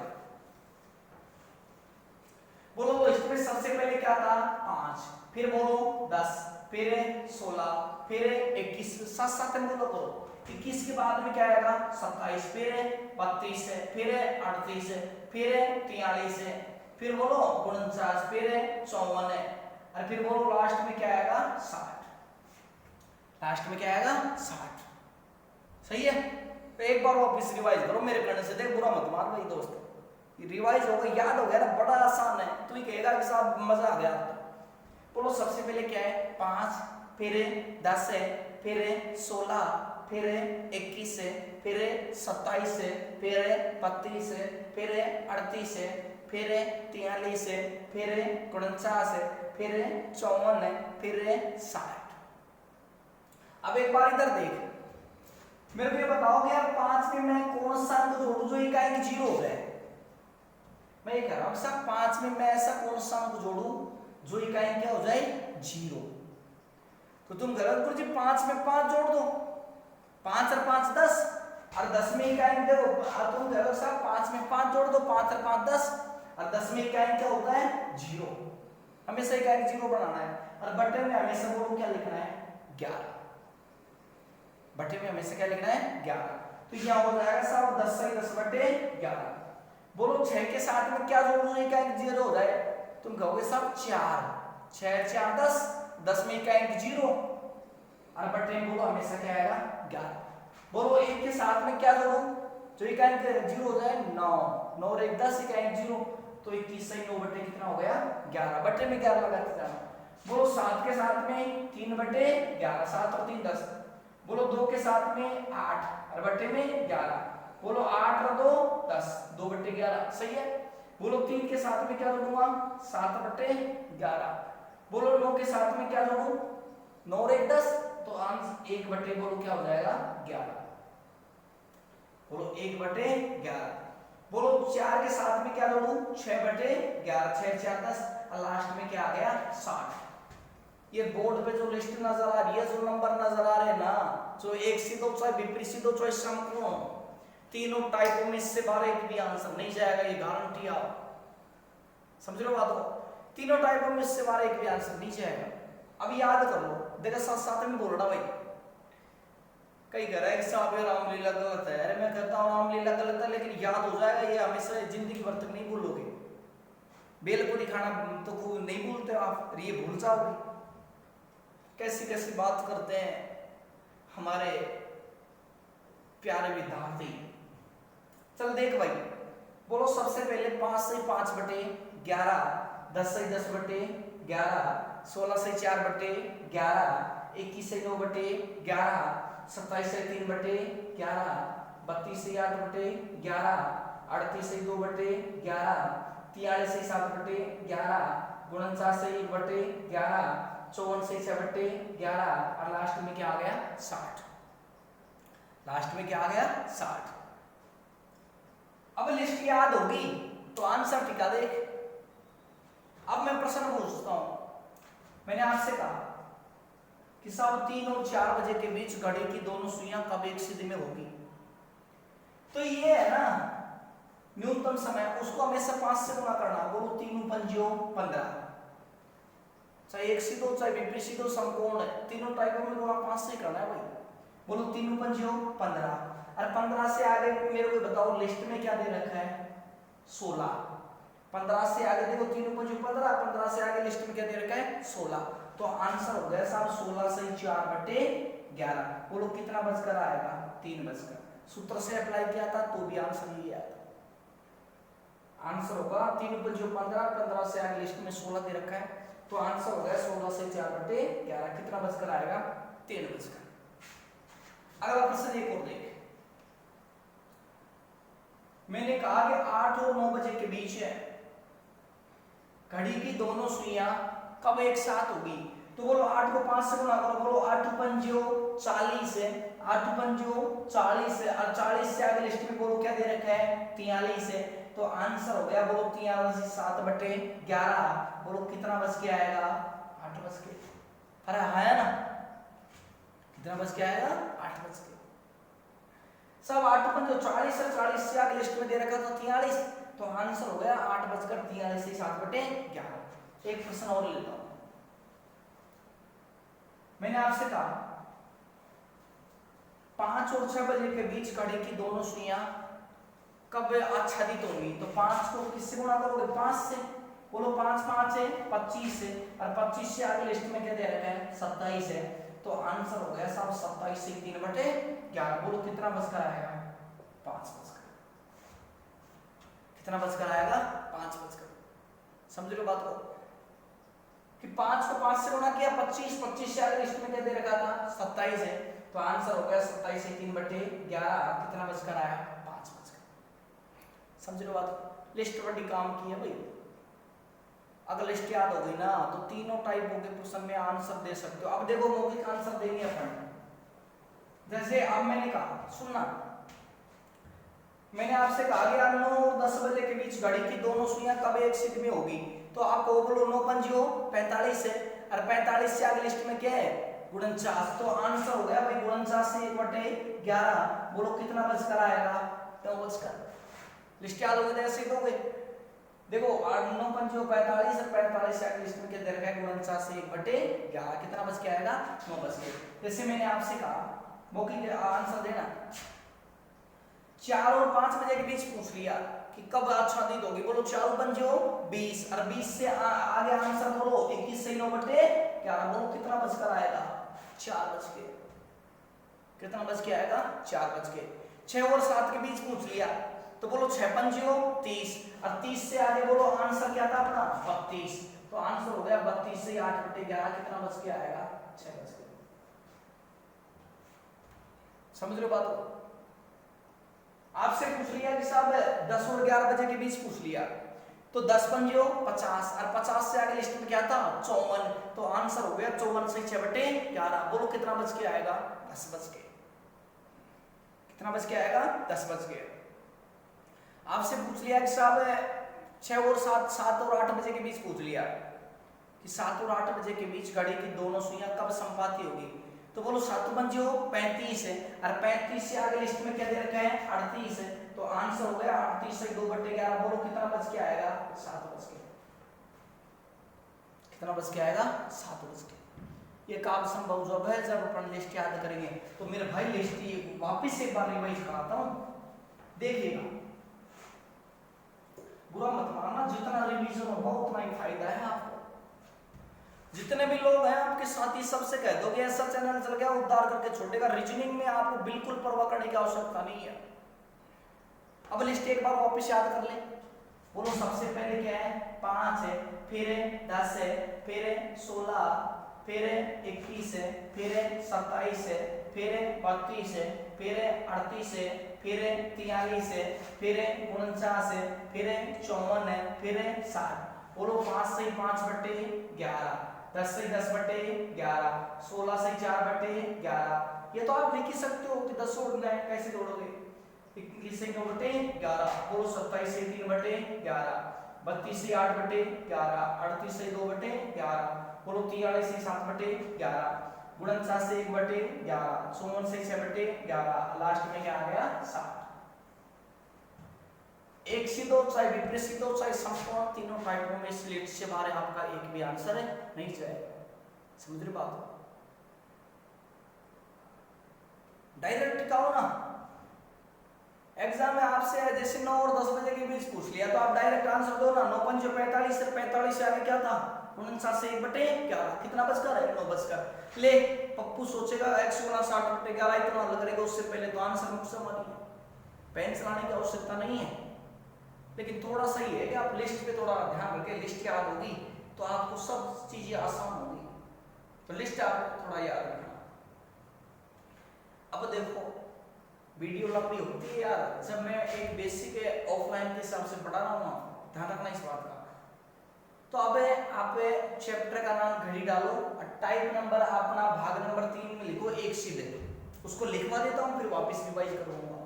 बोलो लिस्ट में सबसे पहले क्या था 5, फिर बोलो 10, फिर 16, फिर 21, साथ साथ में बोलो करो। 21 के बाद में क्या आएगा 27, फिर 32 है, फिर 38 है, फिर 43 है, फिर बोलो 49, फिर 54 है, और फिर बोलो लास्ट में क्या आएगा 60। लास्ट में क्या आएगा 60, सही है। तो एक बार वापस रिवाइज करो मेरे कहने से, देख बुरा मत मान भाई दोस्त, ये रिवाइज हो गया, याद हो गया ना, बड़ा आसान है। तू ही कहेगा कि साहब मजा आ गया। बोलो सबसे पहले क्या है 5, फिर 10 है, फिर 16, फिर 21 है, फिर 27 है, फिर 32 है, फिर 38 है, फिर 43 है, फिर 49 है, फिर 54 है, फिर 60। अब एक बार इधर देख, मेरे को ये बताओ कि यार 5 में मैं कौन सा अंक जोड़ू जो इकाई 0 हो जाए। मैं ये कह रहा हूं सब 5 में मैं ऐसा कौन सा अंक जोड़ू जो इकाई क्या हो जाए 0। तो तुम गलत गुरुजी 5 में 5 जोड़ दो, 5 और 5 10, और 10 में इकाई देखो, और तुम गलत साहब 5 में 5 जोड़ दो, 5 और 5 10, और 10 में इकाई क्या होता है 0। हमेशा इकाई 0 बनाना है, और बटे में हमेशा बोलो क्या लिखना है 11। बटे में हमेशा क्या लिखना है 11। तो क्या हो जाएगा साहब 10 से 10 बटे 11। बोलो 6 के साथ में क्या जोड़ू इकाई 0 हो जाए। तुम कहोगे साहब 4, 6 4 10, 10 में इकाई 0, और बटे में बोलो हमेशा क्या आएगा 11। बोलो 1 के साथ में क्या जोड़ू जो इकाई 0 हो जाए 9, 9 और 1 10, इकाई 0, तो 21 से 9 बटे कितना हो गया 11। बटे में 11 लगाते जाना। बोलो 7 के साथ में 3 बटे 11, 7 और 3 10। बोलो 2 के साथ में 8 और बटे में 11। बोलो 8 और 2 10, 2 बटे 11 सही है। बोलो 3 के साथ में क्या जोड़ूंगा 7 बटे 11। बोलो 9 के साथ में क्या जोड़ू 9 और 1 10, तो आंसर 1 बटे बोलो क्या हो जाएगा 11। बोलो 1 बटे 11। बोलो 4 के साथ में क्या जोड़ू 6 बटे 11, 6 4 10, और लास्ट में क्या आ गया 60। ये बोर्ड पे जो लिस्ट नजर आ रही है, जो नंबर नजर आ रहे हैं ना, जो एक सीधो चाहे विपरीत सीधो चाहे समकोण, तीनों टाइपों में से बाहर एक भी आंसर नहीं जाएगा, ये गारंटी आप समझ लो बात को। तीनों टाइपों में से बाहर एक भी आंसर नहीं जाएगा। अब याद कर लो, देखो साथ साथ में बोल रहा भाई, कई कह रहा है कि साहब रामलीला गलत है। अरे मैं कहता हूँ रामलीला गलत है, लेकिन याद हो जाएगा, ये हमेशा जिंदगी भर तक नहीं भूलोगे। बेलपूरी खाना तो नहीं भूलते आप, ये भूल जाओगे। कैसी कैसी बात करते हैं हमारे प्यारे विद्यार्थी। चल देख भाई, बोलो सबसे पहले 5 से 5 बटे 11, 10 से 10 बटे 11, 16 से 4 बटे 11, 21 से 9 बटे 11, 27 से 3 बटे 11, 32 से 8 बटे 11, 38 से 2 बटे 11, 43 से 7 बटे 11, 49 से 1 बटे 11, 54 से 6 बटे 11, और लास्ट में क्या आ गया 60। लास्ट में क्या आ गया 60। अब लिस्ट याद होगी तो आंसर टिका देख। अब मैं प्रश्न पूछता हूं, मैंने आपसे कहा कि साहब 3 और 4 बजे के बीच घड़ी की दोनों सुइयां कब एक सीधी में होगी। तो ये है ना न्यूनतम समय, उसको हमेशा 5 से गुणा करना। बोलो 3 पंजियों 15, चाहे एक सीधो चाहे विपरीत सीधो समकोण है, तीनों टाइपों में गुणा 5 से करना है भाई। बोलो 3 पंजियों 15, और 15 से आगे मेरे को बताओ लिस्ट में क्या दे रखा है 16। 15 से आगे देखो 3 पंजियों 15, 15 से आगे लिस्ट में क्या दे रखा है 16। तो आंसर हो गया साहब 16 से 4 बटे 11। बोलो कितना बचकर आएगा 3 बचकर। सूत्र से अप्लाई किया था तो भी आंसर ये आया। आंसर होगा 3 पंजियों 15, 15 से आगे लिस्ट में 16 दे रखा है, तो आंसर हो गया 16 से 4 बटे 11। कितना बचकर आएगा 3 बचकर। अगला प्रश्न एक और देख, मैंने कहा कि 8 और 9 बजे के बीच है, घड़ी की दोनों सुइयां कब एक साथ होगी। तो बोलो 8 को 5 से गुणा करो। बोलो 8 पंजियों 40 है, 8 पंजियों 40 है, और 40 से आगे लिस्ट में बोलो क्या दे रखा है 43 है, तो आंसर हो गया बोलो 43 से 7 बटे 11। बोलो कितना बच के आएगा 8 बच के। अरे है ना, कितना बच के आएगा 8 बच के। सब 8 पंजियों 40 है, 40 से आगे लिस्ट में दे रखा था 43, तो आंसर हो गया 8 बचकर 43 से 7 बटे 11। एक प्रश्न और लेता हूं, मैंने आपसे कहा 5 और 6 बजे के बीच घड़ी की दोनों सुइयां कब आच्छादित होंगी। तो 5 को किससे गुणा करोगे 5 से। बोलो 5 5 है 25 है, और 25 से आगे लिस्ट में क्या दे रखा है 27 है, तो आंसर हो गया साहब 27 से 3 बटे 11। बोलो कितना बचकर आएगा 5 बचकर। कितना बचकर आएगा 5 बचकर। समझ लो बात को, कि 5 को 5 से गुणा किया 25, 25 से आगे लिस्ट में क्या दे रखा था 27 है, तो आंसर हो गया 27 से 3/11, कितना बचकर आया 5 बचकर। समझ लो बात, लिस्ट बड़ी काम की है भाई। अगर लिस्ट याद हो गई ना तो तीनों टाइप के क्वेश्चन में आंसर दे सकते हो। अब देखो मौखिक आंसर देंगे अपन, जैसे अब मैंने कहा सुनना, मैंने आपसे कहा कि यार 9 और 10 बजे के बीच घड़ी की दोनों सुइयां कब एक सीध में होगी, तो आपको बोलो 9 पंजियों 45 है, और 45 से आगे लिस्ट में क्या है 49, तो आंसर हो गया भाई 49 से 1/11, बोलो कितना बचकर आएगा 9 बचकर। लिस्ट याद हो गई ऐसे दोगे, देखो 9 पंजियों 45 और 45 से आगे लिस्ट में क्या दे रखा है 49 से 1/11, कितना बच के आएगा 9 बच के। जैसे मैंने आपसे कहा मौखिक आंसर देना, 4 और 5 बजे के बीच पूछ लिया कि कब आच्छादित होगी, बोलो 4 पंजियों 20, और 20 से आगे आंसर बोलो 21 से 9/11, बोलो कितना बचकर आएगा 4 बच के, कितना बच के आएगा 4 बच के। 6 और 7 के बीच पूछ लिया तो बोलो 6 पंजियों 30, और 30 से आगे बोलो आंसर क्या था अपना 32, तो आंसर हो गया 32 से 8/11, कितना बच के आएगा 6 बच के। समझ रहे हो बात को? आपसे पूछ लिया कि साहब 10 और 11 बजे के बीच पूछ लिया, तो 10 पंजियों 50, और 50 से आगे लिस्ट में क्या था 54, तो आंसर हो गया 54 से 6/11, बोलो कितना बच के आएगा 10 बच के, कितना बच के आएगा 10 बच के। आपसे पूछ लिया कि साहब 6 और 7, 7 और 8 बजे के बीच पूछ लिया कि 7 और 8 बजे के बीच घड़ी की दोनों सुइयां कब संपाती होगी, तो बोलो 7 पंजियों 35 है, और 35 से आगे लिस्ट में क्या दे रखा है 38 है, तो आंसर हो गया 38 से 2/11, बोलो कितना बच के आएगा 7 बच के, कितना बच के आएगा 7 बच के। ये काम संभव जब है जब अपन लिस्ट याद करेंगे। तो मेरे भाई लिस्ट ये वापस एक बार रिवाइज कराता हूं, देखिएगा, बुरा मत मानना, जितना रिवीजन होगा उतना ही फायदा है आपको। जितने भी लोग हैं आपके साथी सबसे कह दो कि ऐसा चैनल चल गया उद्धार करके छोड़ेगा, रीजनिंग में आपको बिल्कुल परवाह करने की आवश्यकता नहीं है। अब लिस्ट एक बार वापस याद कर ले, बोलो सबसे पहले क्या है 5 है, फिर 10 है, फिर 16, फिर 21 है, फिर 27 है, फिर 32 है, फिर 38 है, फिर 43 है, फिर 49 है, फिर 54 है, फिर 60, बोलो 5 से 5/11, 10 से 10/11, 16 से 4/11, ये तो आप लिख ही सकते हो कि 10 और कैसे जोड़ोगे, 21 से 9/11, बोलो 27 से 3/11, 32 से 8/11, 38 से 2/11, बोलो 43 से 7/11, 49 से 1/11, 54 से 6/11, लास्ट में क्या आ गया 7। एक सीध हो चाहे विपरीत सीध हो चाहे समकोण, तीनों टाइपों में इस लिस्ट से बाहर आपका एक भी आंसर है नहीं जाएगा। समझ रहे बात? डायरेक्ट टिकाओ ना, एग्जाम में आपसे जैसे 9 और 10 बजे के बीच पूछ लिया तो आप डायरेक्ट आंसर दो ना, 9 पंजे 45 से 45 से आगे क्या था 49 से 1/11, कितना बचकर है 9 बचकर। ले पप्पू सोचेगा x गुना 60/11 इतना हल करेगा, उससे पहले तो आंसर मुझसे मानी है, पेन चलाने की आवश्यकता नहीं है। लेकिन थोड़ा सा ही है कि आप लिस्ट पे थोड़ा ध्यान रखें, लिस्ट याद होगी तो आपको सब चीजें आसान होगी, तो लिस्ट आप थोड़ा याद रखना। अब देखो वीडियो लंबी होती है यार, जब मैं एक बेसिक ऑफलाइन के हिसाब से पढ़ा रहा हूँ, ध्यान रखना इस बात का। तो अब आप चैप्टर का नाम घड़ी डालो और टाइप नंबर अपना भाग नंबर 3 में लिखो, एक सीधे उसको लिखवा देता हूँ, फिर वापस रिवाइज करूंगा।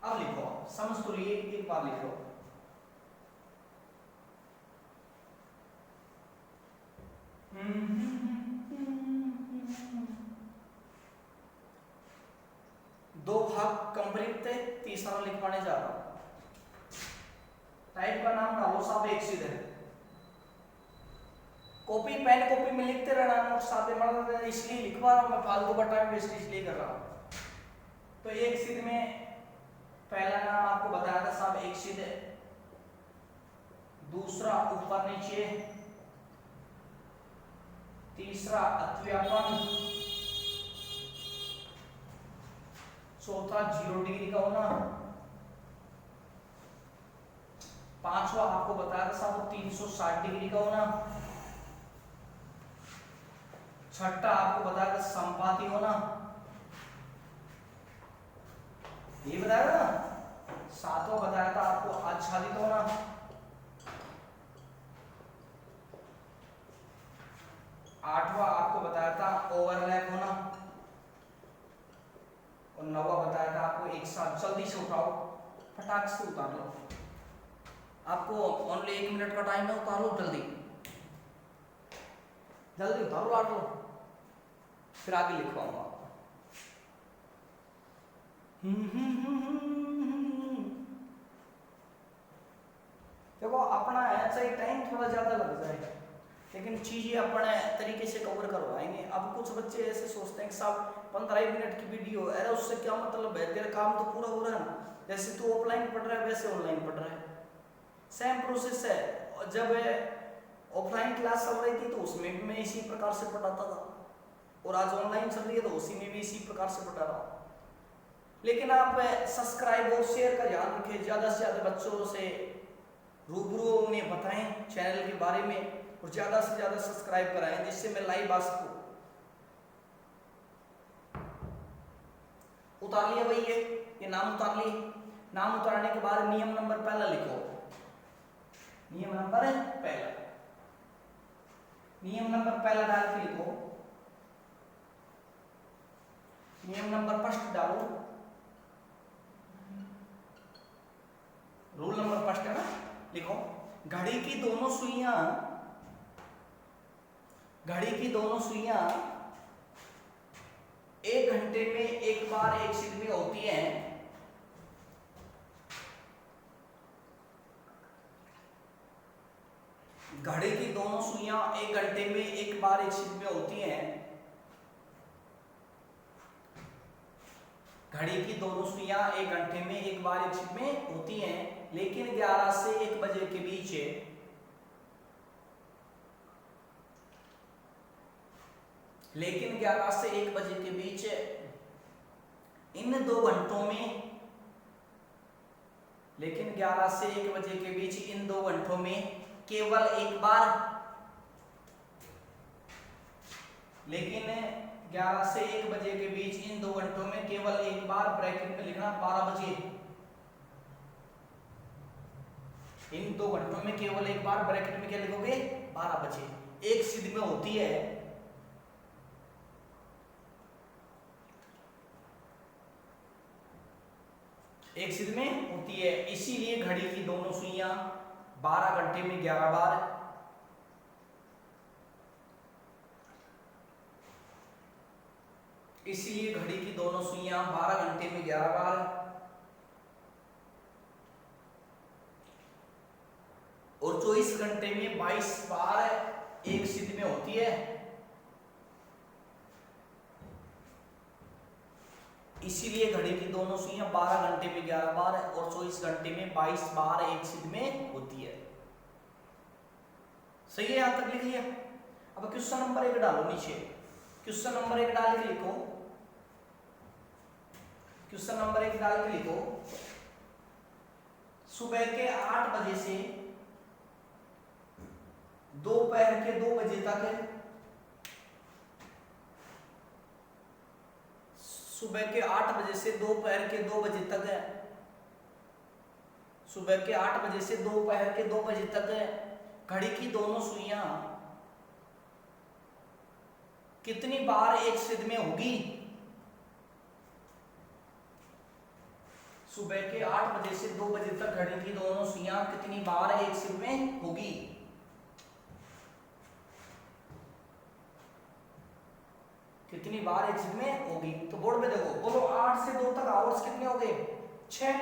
अब लिखो, समझ तो लिए, एक बार लिखो। दो भाग कंप्लीट थे, तीसरा लिखवाने जा रहा हूं। टाइप का नाम डालो सब एक सीधे, कॉपी पेन कॉपी में लिखते रहना, नोट साथ में इसलिए लिखवा रहा हूं मैं, फालतू का टाइम वेस्ट इसलिए कर रहा हूं। तो एक सीध में पहला नाम आपको बताया था साहब एक सीध, दूसरा ऊपर नीचे, तीसरा अत्व्यापन, चौथा 0 डिग्री का होना, पांचवा आपको बताया था साहब 360 डिग्री का होना, छठा आपको बताया था संपाती होना, ये बताया था ना। सातवां बताया था आपको आच्छादित होना, आठवां आपको बताया था ओवरलैप होना, और नौवां बताया था आपको एक साथ जल्दी से उठाओ, फटाक से उतार लो। आपको ओनली 1 मिनट का टाइम है, उतार लो जल्दी जल्दी उतारो, लाट लो, फिर आगे लिखवाऊंगा आपको। देखो अपना है, चाहे टाइम थोड़ा ज्यादा लग जाए लेकिन चीजें अपने तरीके से कवर करवाएंगे। अब कुछ बच्चे ऐसे सोचते हैं कि साहब 15 मिनट की वीडियो, अरे उससे क्या मतलब है, तेरा काम तो पूरा हो रहा है ना। जैसे तू ऑफलाइन पढ़ रहा है वैसे ऑनलाइन पढ़ रहा है, सेम प्रोसेस है। जब ऑफलाइन क्लास चल रही थी तो उसमें भी मैं इसी प्रकार से पढ़ाता था, और आज ऑनलाइन चल रही है तो उसी में भी इसी प्रकार से पढ़ा रहा हूँ। लेकिन आप सब्सक्राइब और शेयर का ध्यान रखें, ज्यादा से ज्यादा बच्चों से रूबरू उन्हें बताएं चैनल के बारे में, और ज्यादा से ज्यादा सब्सक्राइब कराएं जिससे मैं लाइव आ सकूं। उतार लिया भाई, ये नाम उतार लिए। नाम उतारने के बाद नियम नंबर पहला लिखो, नियम नंबर पहला, नियम नंबर पहला डाल के लिखो, नियम नंबर फर्स्ट डालो, रूल नंबर फर्स्ट है ना, लिखो। घड़ी की दोनों सुइयां, घड़ी की दोनों सुइयां 1 घंटे में एक बार एक सिर में होती हैं। घड़ी की दोनों सुइयां 1 घंटे में एक बार एक सिर में होती हैं। घड़ी की दोनों सुइयां 1 घंटे में एक बार एक सिर में होती हैं, लेकिन 11 से 1 बजे के बीच, लेकिन 11 से 1 बजे के बीच इन 2 घंटों में, लेकिन 11 से 1 बजे के बीच इन 2 घंटों में केवल एक बार, लेकिन 11 से 1 बजे के बीच इन 2 घंटों में केवल एक बार, ब्रैकेट में लिखना 12 बजे, इन 2 घंटों में केवल एक बार, ब्रैकेट में क्या लिखोगे 12 बजे एक सिद्ध में होती है। एक सिद्ध में होती है, इसीलिए घड़ी की दोनों सुइयां 12 घंटे में 11 बार, इसीलिए घड़ी की दोनों सुइयां 12 घंटे में 11 बार और 24 घंटे में 22 बार एक सिद्ध में होती है। इसीलिए घड़ी की दोनों सुइयां 12 घंटे में 11 बार और 24 घंटे में 22 बार एक सिद्ध में होती है। सही है, यहां तक लिख लिया। अब क्वेश्चन नंबर 1 डालो नीचे, क्वेश्चन नंबर 1 डाल के लिखो, क्वेश्चन नंबर 1 डाल के लिखो, सुबह के 8 बजे से दोपहर के 2 बजे तक, सुबह के 8 बजे से दोपहर के 2 बजे तक, सुबह के 8 बजे से दोपहर के 2 बजे तक घड़ी की दोनों सुइयां कितनी बार एक सिद्ध में होगी? सुबह के 8 बजे से 2 बजे तक घड़ी की दोनों सुइयां कितनी बार एक सिद्ध में होगी? कितनी बार एक सिद्ध में होगी? तो बोर्ड पे देखो, बोलो 8 से 2 तक आवर्स कितने हो गए? 6।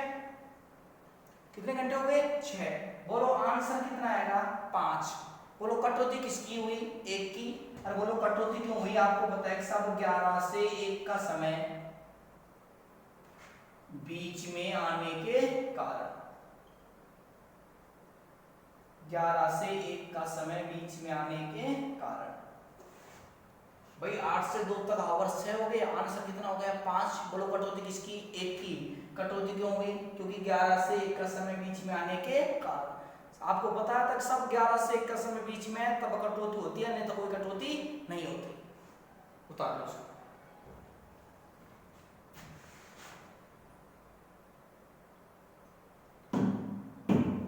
कितने घंटे हो गए? 6। बोलो आंसर कितना आएगा? 5। बोलो कटौती किसकी हुई? 1 की। और बोलो कटौती क्यों हुई? आपको पता है कि सब 11 से 1 का समय बीच में आने के कारण, 11 से 1 का समय बीच में आने के कारण। भाई 8 से 2 तक आवर्स 6 हो गए, आंसर कितना हो गया? 5। बोलो कटौती किसकी? 1 की। कटौती क्यों हुई? क्योंकि 11 से 1 का समय बीच में आने के कारण। आपको बताया था कि सब 11 से 1 का समय बीच में है तब कटौती होती है, नहीं तो कोई कटौती नहीं होती। उतार लो उसको।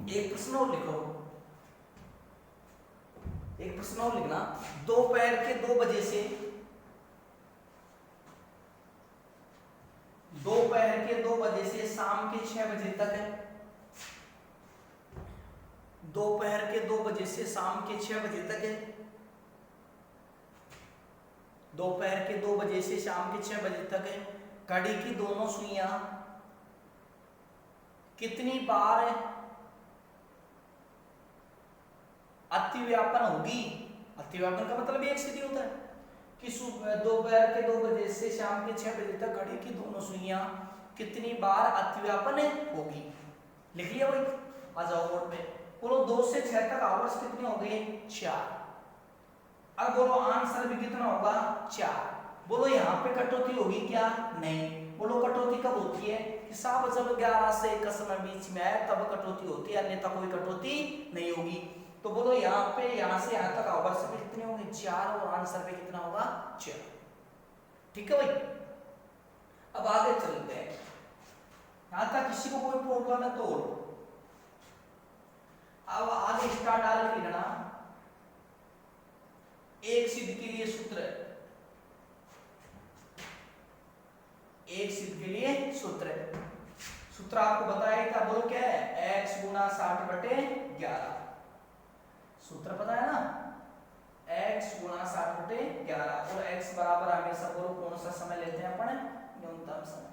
एक प्रश्न और लिखो, एक प्रश्न और लिखना। दोपहर के 2 बजे से दोपहर के 2 बजे से शाम के 6 बजे तक है। दोपहर के 2 बजे से शाम के 6 बजे तक है। दोपहर के 2 बजे से शाम के 6 बजे तक है। घड़ी की दोनों सुइयां कितनी बार अतिव्यापन होगी? अतिव्यापन का मतलब एक सीधी होता है कि दोपहर के 2 बजे से शाम के 6 बजे तक घड़ी की दोनों सुइयां कितनी बार अतिव्यापन होगी। लिख लिया भाई? आ जाओ बोर्ड पे। बोलो 2 से 6 तक आवर्स कितने हो गए? 4। अब बोलो आंसर भी कितना होगा? 4। बोलो यहाँ पे कटौती होगी क्या? नहीं। बोलो कटौती कब होती है? हिसाब जब 11 से 1 का समय बीच में है तब कटौती होती है, अन्यथा कोई कटौती नहीं होगी। तो बोलो यहाँ पे यहाँ से यहाँ तक आवर्स में कितने होंगे? 4 और आंसर पे कितना होगा? 4। ठीक है भाई? अब आगे चलते हैं। यहाँ तक किसी को कोई प्रॉब्लम है तो अब आगे स्टार डाल के लिखना। एक सिद्ध के लिए सूत्र है, एक सिद्ध के लिए सूत्र है। सूत्र आपको बताया था, बोलो क्या है? x गुना 60/11। सूत्र पता है ना? x गुना 60/11 और x बराबर हमेशा बोलो कौन सा समय लेते हैं अपन? न्यूनतम समय।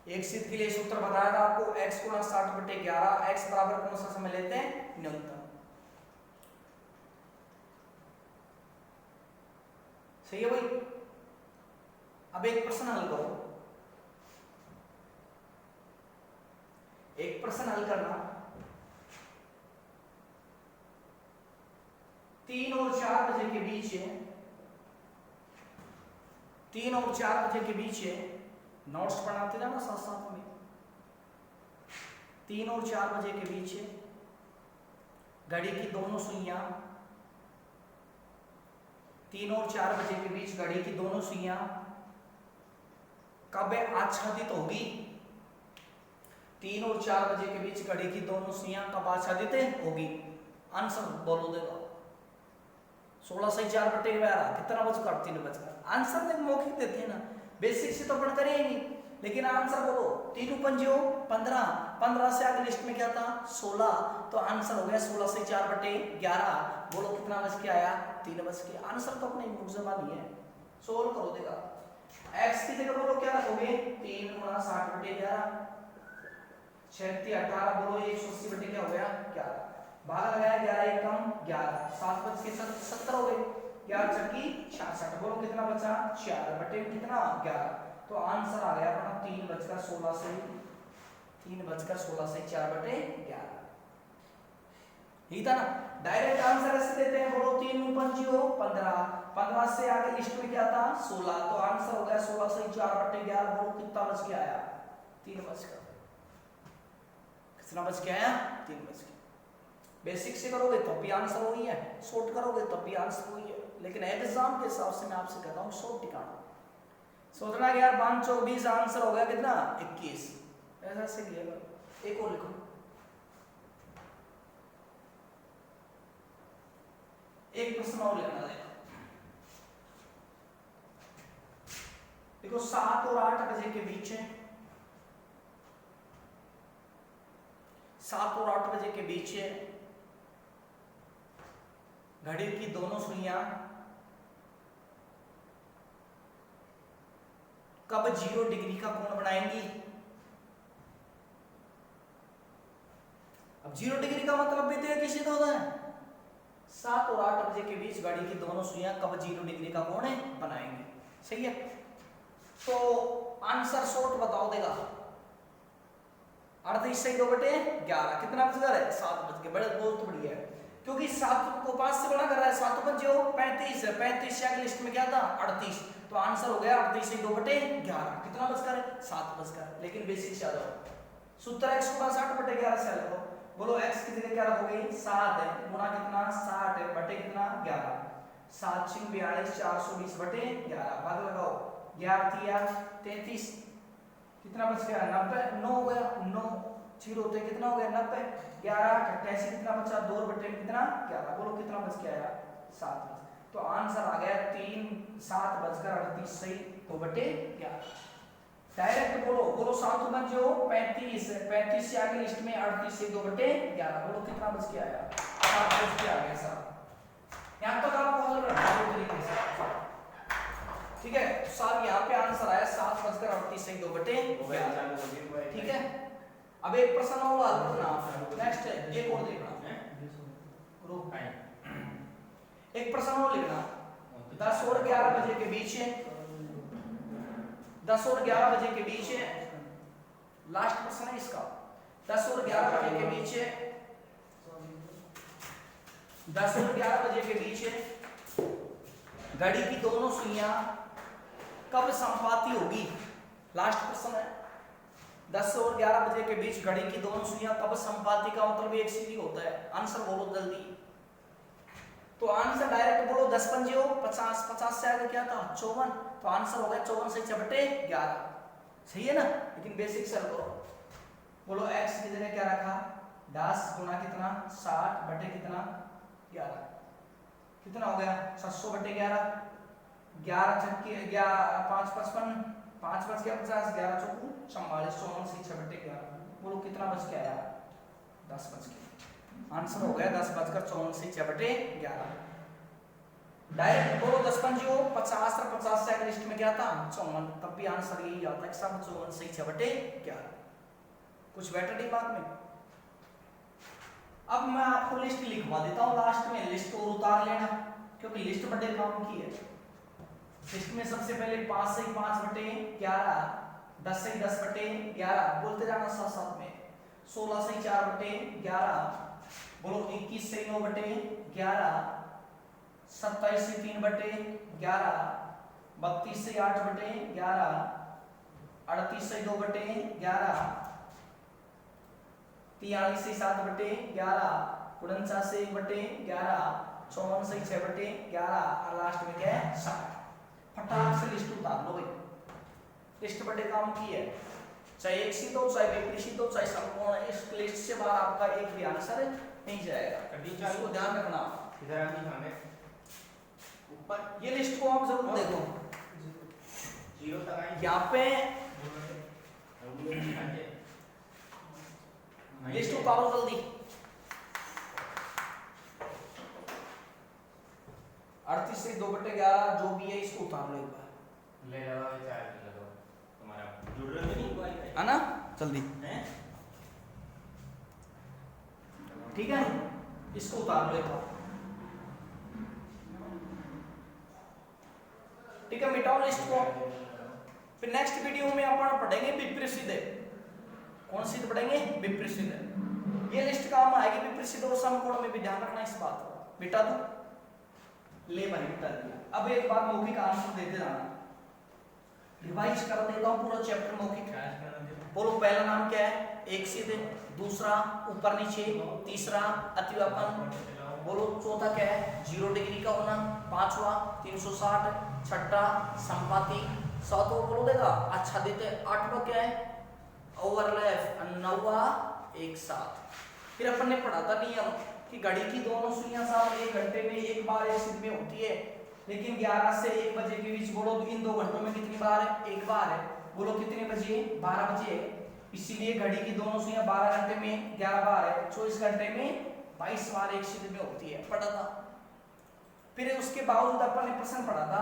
एक सिद्ध के लिए सूत्र बताया था आपको, x गुना 60/11, x बराबर कौन सा समय लेते हैं? न्यूनतम। सही है भाई? अब एक प्रश्न हल करो, एक प्रश्न हल करना। 3 और 4 बजे के बीच है, 3 और 4 बजे के बीच है। नोट्स बनाते जाना साथ साथ में। 3 और 4 बजे के बीच है। घड़ी की दोनों सुइयां 3 और 4 बजे के बीच घड़ी की दोनों सुइयां कब आच्छादित होगी? 3 और 4 बजे के बीच घड़ी की दोनों सुइयां कब आच्छादित होगी? आंसर बोलो देगा। 16 से 4/12 कितना बचकर? 3 बचकर। आंसर में मौखिक देते हैं ना, बेसिक से तो अपन करेंगे, लेकिन आंसर बोलो। 3 पंजो 15, 15 से आगे लिस्ट में क्या था? 16। तो आंसर हो गया 16 से 4/11। बोलो कितना बच के आया? 3 बच के। आंसर तो अपने मुख जबानी है, सोल्व करो देगा। x की जगह बोलो क्या रखोगे? 3 गुना 60/11, 6 18, बोलो 180 क्या हो गया? 11। भाग लगाया 11 एकम 11, 7 बच के 70 हो गए। 11 चक्की 66, बोलो कितना बचा? 4 बटे कितना? 11। तो आंसर आ गया अपना 3 बचकर 16 से 4/11। यही था ना? डायरेक्ट आंसर ऐसे देते हैं, बोलो 3 पंजो 15, 15 से आगे लिस्ट में क्या था? 16। तो आंसर हो गया 16 से 4/11। बोलो कितना बच के आया? 3 बचकर। कितना बच के आया? 3 बच के। बेसिक से करोगे तो भी आंसर वही है, शॉर्ट करोगे तो भी आंसर वही है, लेकिन एग्जाम के हिसाब से मैं आपसे कहता हूँ शॉर्ट टिकाना। सोचना कि यार 5 चौक 20, आंसर हो गया कितना? 21। ऐसा से लिया। एक और लिखो, एक प्रश्न और लिखना है। देखो 7 और 8 बजे के बीच है, 7 और 8 बजे के बीच है। घड़ी की दोनों सुइयां कब 0 डिग्री का कोण बनाएंगी? अब 0 डिग्री का मतलब भी तो किसी होता है। 7 और 8 बजे के बीच घड़ी की दोनों सुइयां कब 0 डिग्री का कोण बनाएंगी? सही है? तो आंसर शॉर्ट बताओ देगा। 38 से 2/11 कितना बच रहा है? 7 बज के। बड़े बहुत बढ़िया है, क्योंकि 7 को 5 से गुणा कर रहा है। 7 पंजे 35 है, 35 से आगे लिस्ट में क्या था? 38। तो आंसर हो गया 38 से 2/11। कितना बचकर? 7 बचकर। लेकिन बेसिक से आ जाओ। सूत्र x गुणा 60/11 से लगो। बोलो x की जगह क्या रखोगे 7 है गुना कितना 60 है बटे कितना 11 7 6 42 420 बटे 11 भाग लगाओ 11 तिया 33 कितना बच गया 90 9 हो गया 9 जीरो होते कितना हो गया 90 11 88 कितना बचा 2 बटे कितना 11 बोलो कितना बच गया यार 7 तो आंसर आ गया 3 7 बजकर 38 सही 2 बटे 11 डायरेक्ट बोलो बोलो 7 बच जो 35 35 से आगे लिस्ट में 38 से 2 बटे 11 बोलो कितना बच गया यार 7 बच के आ गया सर यहां तक आपको हल करना है तरीके से ठीक है साहब यहाँ पे आंसर आया 7 बजकर 38 से 2 बटे 11 ठीक है अब एक प्रश्न और हल करना नेक्स्ट एक और देखना रुक एक प्रश्न और लिखना 10 और 11 बजे के बीच 10 और 11 बजे के बीच लास्ट प्रश्न है इसका 10 और 11 बजे के बीच 10 और 11 बजे के बीच घड़ी की दोनों सुइयां कब संपाती होगी लास्ट प्रश्न है 10 और 11 बजे के बीच घड़ी की दोनों सुइयां कब संपाती का मतलब एक सीधी होता है आंसर बोलो जल्दी तो आंसर डायरेक्ट बोलो 10 पंजे हो 50 50 से आगे क्या था 54 तो आंसर हो गया 54 से 6 बटे 11 सही है ना लेकिन बेसिक सर करो बोलो x की जगह क्या रखा 10 गुना कितना 60 बटे कितना 11 कितना हो गया 700 बटे 11 11 छक्के 11 5 55 5 बच गया 50 11 चौकू 44 54 से 6 बटे 11 बोलो कितना बच गया यार 10 बच गया आंसर हो गया 10 बजकर 54 से 6 बटे 11 डायरेक्ट बोलो 10 पंजे हो 50 और 50 से अगली लिस्ट में क्या था 54 तब भी आंसर यही आता है सब 54 से 6 बटे 11 कुछ बेटर दिमाग में अब मैं आपको लिस्ट लिखवा देता हूं लास्ट में लिस्ट और उतार लेना क्योंकि लिस्ट बड़े काम की है लिस्ट में सबसे पहले 5 से 5 बटे 11 10 से 10 बटे 11 बोलते जाना साथ साथ में 16 से 4 बटे 11 बोलो 21 से 9 बटे 11 27 से 3 बटे 11 32 से 8 बटे 11 38 से 2 बटे 11 43 से 7 बटे 11 49 से 1 बटे 11 54 से 6 बटे 11 और लास्ट में क्या है 60 फटाक से लिस्ट उतार लो भाई लिस्ट बड़े काम की है चाहे एक सीध हो चाहे विपरीत हो चाहे समकोण इस लिस्ट से बाहर आपका एक भी आंसर नहीं जाएगा इसको ध्यान रखना इधर आनी हमें ऊपर ये लिस्ट को आप जरूर देखो जीरो तक आए यहाँ पे लिस्ट उतारो जल्दी 38 से 2 बटे 11 जो भी है इसको उतार लो एक बार ले लगाओ ये चार्ज लगाओ तुम्हारा जुड़ रहा नहीं है ना जल्दी हैं ठीक है इसको उतार लो एक बार ठीक है मिटाओ लिस्ट को फिर नेक्स्ट वीडियो में अपन पढ़ेंगे विपरीत सीधे कौन सी पढ़ेंगे विपरीत सीधे ये लिस्ट काम आएगी विपरीत सीधे और समकोण में भी ध्यान रखना इस बात को मिटा दो ले भाई मिटा दिया अब एक बार मौखिक आंसर देते जाना रिवाइज कर देता हूं पूरा चैप्टर मौखिक बोलो पहला नाम क्या है एक सीधे दूसरा ऊपर नीचे तीसरा अतिव्यापन बोलो चौथा क्या है 0 डिग्री का होना पांचवा 360 छठा संपाती सातवां बोलो देगा आच्छादित आठवां क्या है ओवरलैप नौवा एक साथ फिर अपन ने पढ़ा था नियम कि घड़ी की दोनों सुइयां साथ 1 घंटे में एक बार एक सिर में होती है लेकिन 11 से 1 बजे के बीच बोलो इन 2 घंटों में कितनी बार है एक बार है बोलो कितने बजे 12 बजे इसीलिए घड़ी की दोनों सुइयां 12 घंटे में 11 बार है 24 घंटे में 22 बार एक सिर में होती है पढ़ा था फिर उसके बावजूद अपन ने प्रश्न पढ़ा था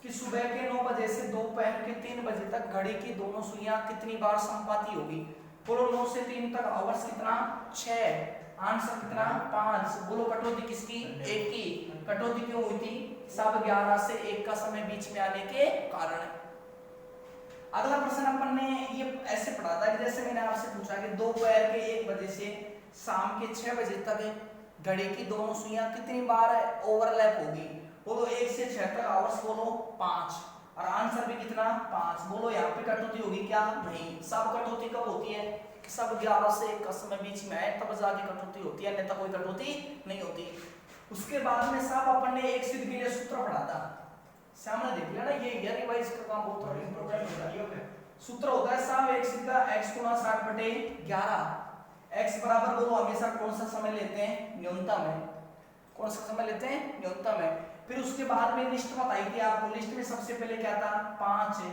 कि सुबह के 9 बजे से दोपहर के 3 बजे तक घड़ी की दोनों सुइयां कितनी बार संपाती होगी बोलो 9 से 3 तक आवर्स कितना 6 आंसर कितना 5 बोलो कटौती किसकी 1 की कटौती क्यों हुई थी सब 11 से 1 का समय बीच में आने के कारण अगला प्रश्न अपन ने ये ऐसे पढ़ा था कि जैसे मैंने आपसे पूछा कि दोपहर के 1 बजे से शाम के 6 बजे तक घड़ी की दोनों सुइयां कितनी बार ओवरलैप होगी बोलो 1 से 6 तक आवर्स बोलो 5 और आंसर भी कितना 5 बोलो यहाँ पे कटौती होगी क्या नहीं सब कटौती कब होती है सब 11 से 21 में बीच में है तब जाके कटौती होती है, नहीं तो कोई कटौती नहीं होती। उसके बाद में साहब अपन ने एक सिद्ध के लिए सूत्र पढ़ा था, सामने देख लिया ना, ये रिवाइज का काम बहुत इंपॉर्टेंट होता है। सूत्र होता है साहब एक सिद्ध का x गुणा 60/11, x बराबर बोलो हमेशा कौन सा समय लेते हैं, न्यूनतम है, कौन सा समय लेते हैं, न्यूनतम है। फिर उसके बाद में लिस्ट बताई थी आपको, लिस्ट में सबसे पहले क्या था, 5 है,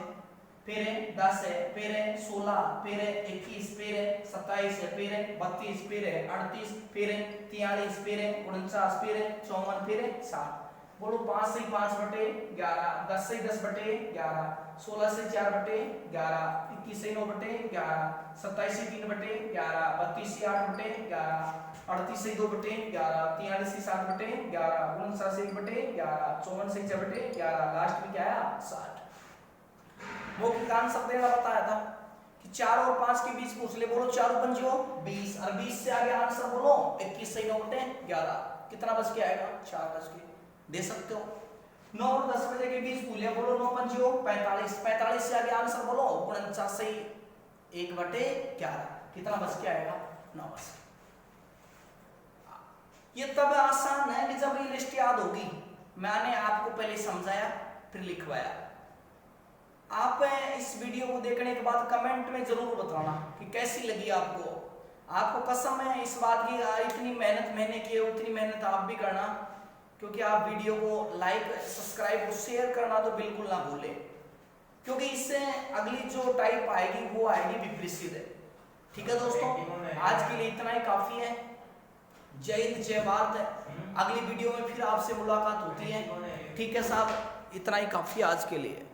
फिर है 10 है, फिर है 16, फिर है 21, फिर है 27 है, फिर है 32, फिर है 38, फिर है 43, फिर है 49, फिर है 54, फिर है 60। बोलो 5 से 5/11, 10 से 10/11, 16 से 4/11, 21 से 9/11, 27 से 3/11, 32 से 8/11, 38 से 2/11, 43 से 7/11, 49 से 1/11, 54 से 6/11, लास्ट में क्या आया 60। मौखिक आंसर देना बताया था कि 4 और 5 के बीच पूछ ले, बोलो 4 और 5 20, और 20 से आगे आंसर बोलो 21 से 9/11, कितना बच के आएगा, 4 बच के दे सकते हो। 9 और 10 बजे के बीच पूछ लिया, बोलो 9 5 45, 45 से आगे आंसर बोलो 49 से 1/11, कितना बच के आएगा, 9 बच। ये तब आसान है कि जब ये लिस्ट याद होगी, मैंने आपको पहले समझाया फिर लिखवाया। आप इस वीडियो को देखने के बाद कमेंट में जरूर बताना कि कैसी लगी आपको। आपको कसम है इस बात की, इतनी मेहनत मैंने की है उतनी मेहनत आप भी करना, क्योंकि आप वीडियो को लाइक सब्सक्राइब और शेयर करना तो बिल्कुल ना भूलें, क्योंकि इससे अगली जो टाइप आएगी वो आएगी विपरीत। ठीक है दोस्तों, आज के लिए इतना ही काफी है। जय हिंद जय भारत। अगली वीडियो में फिर आपसे मुलाकात होती है। ठीक है साहब, इतना ही काफी आज के लिए।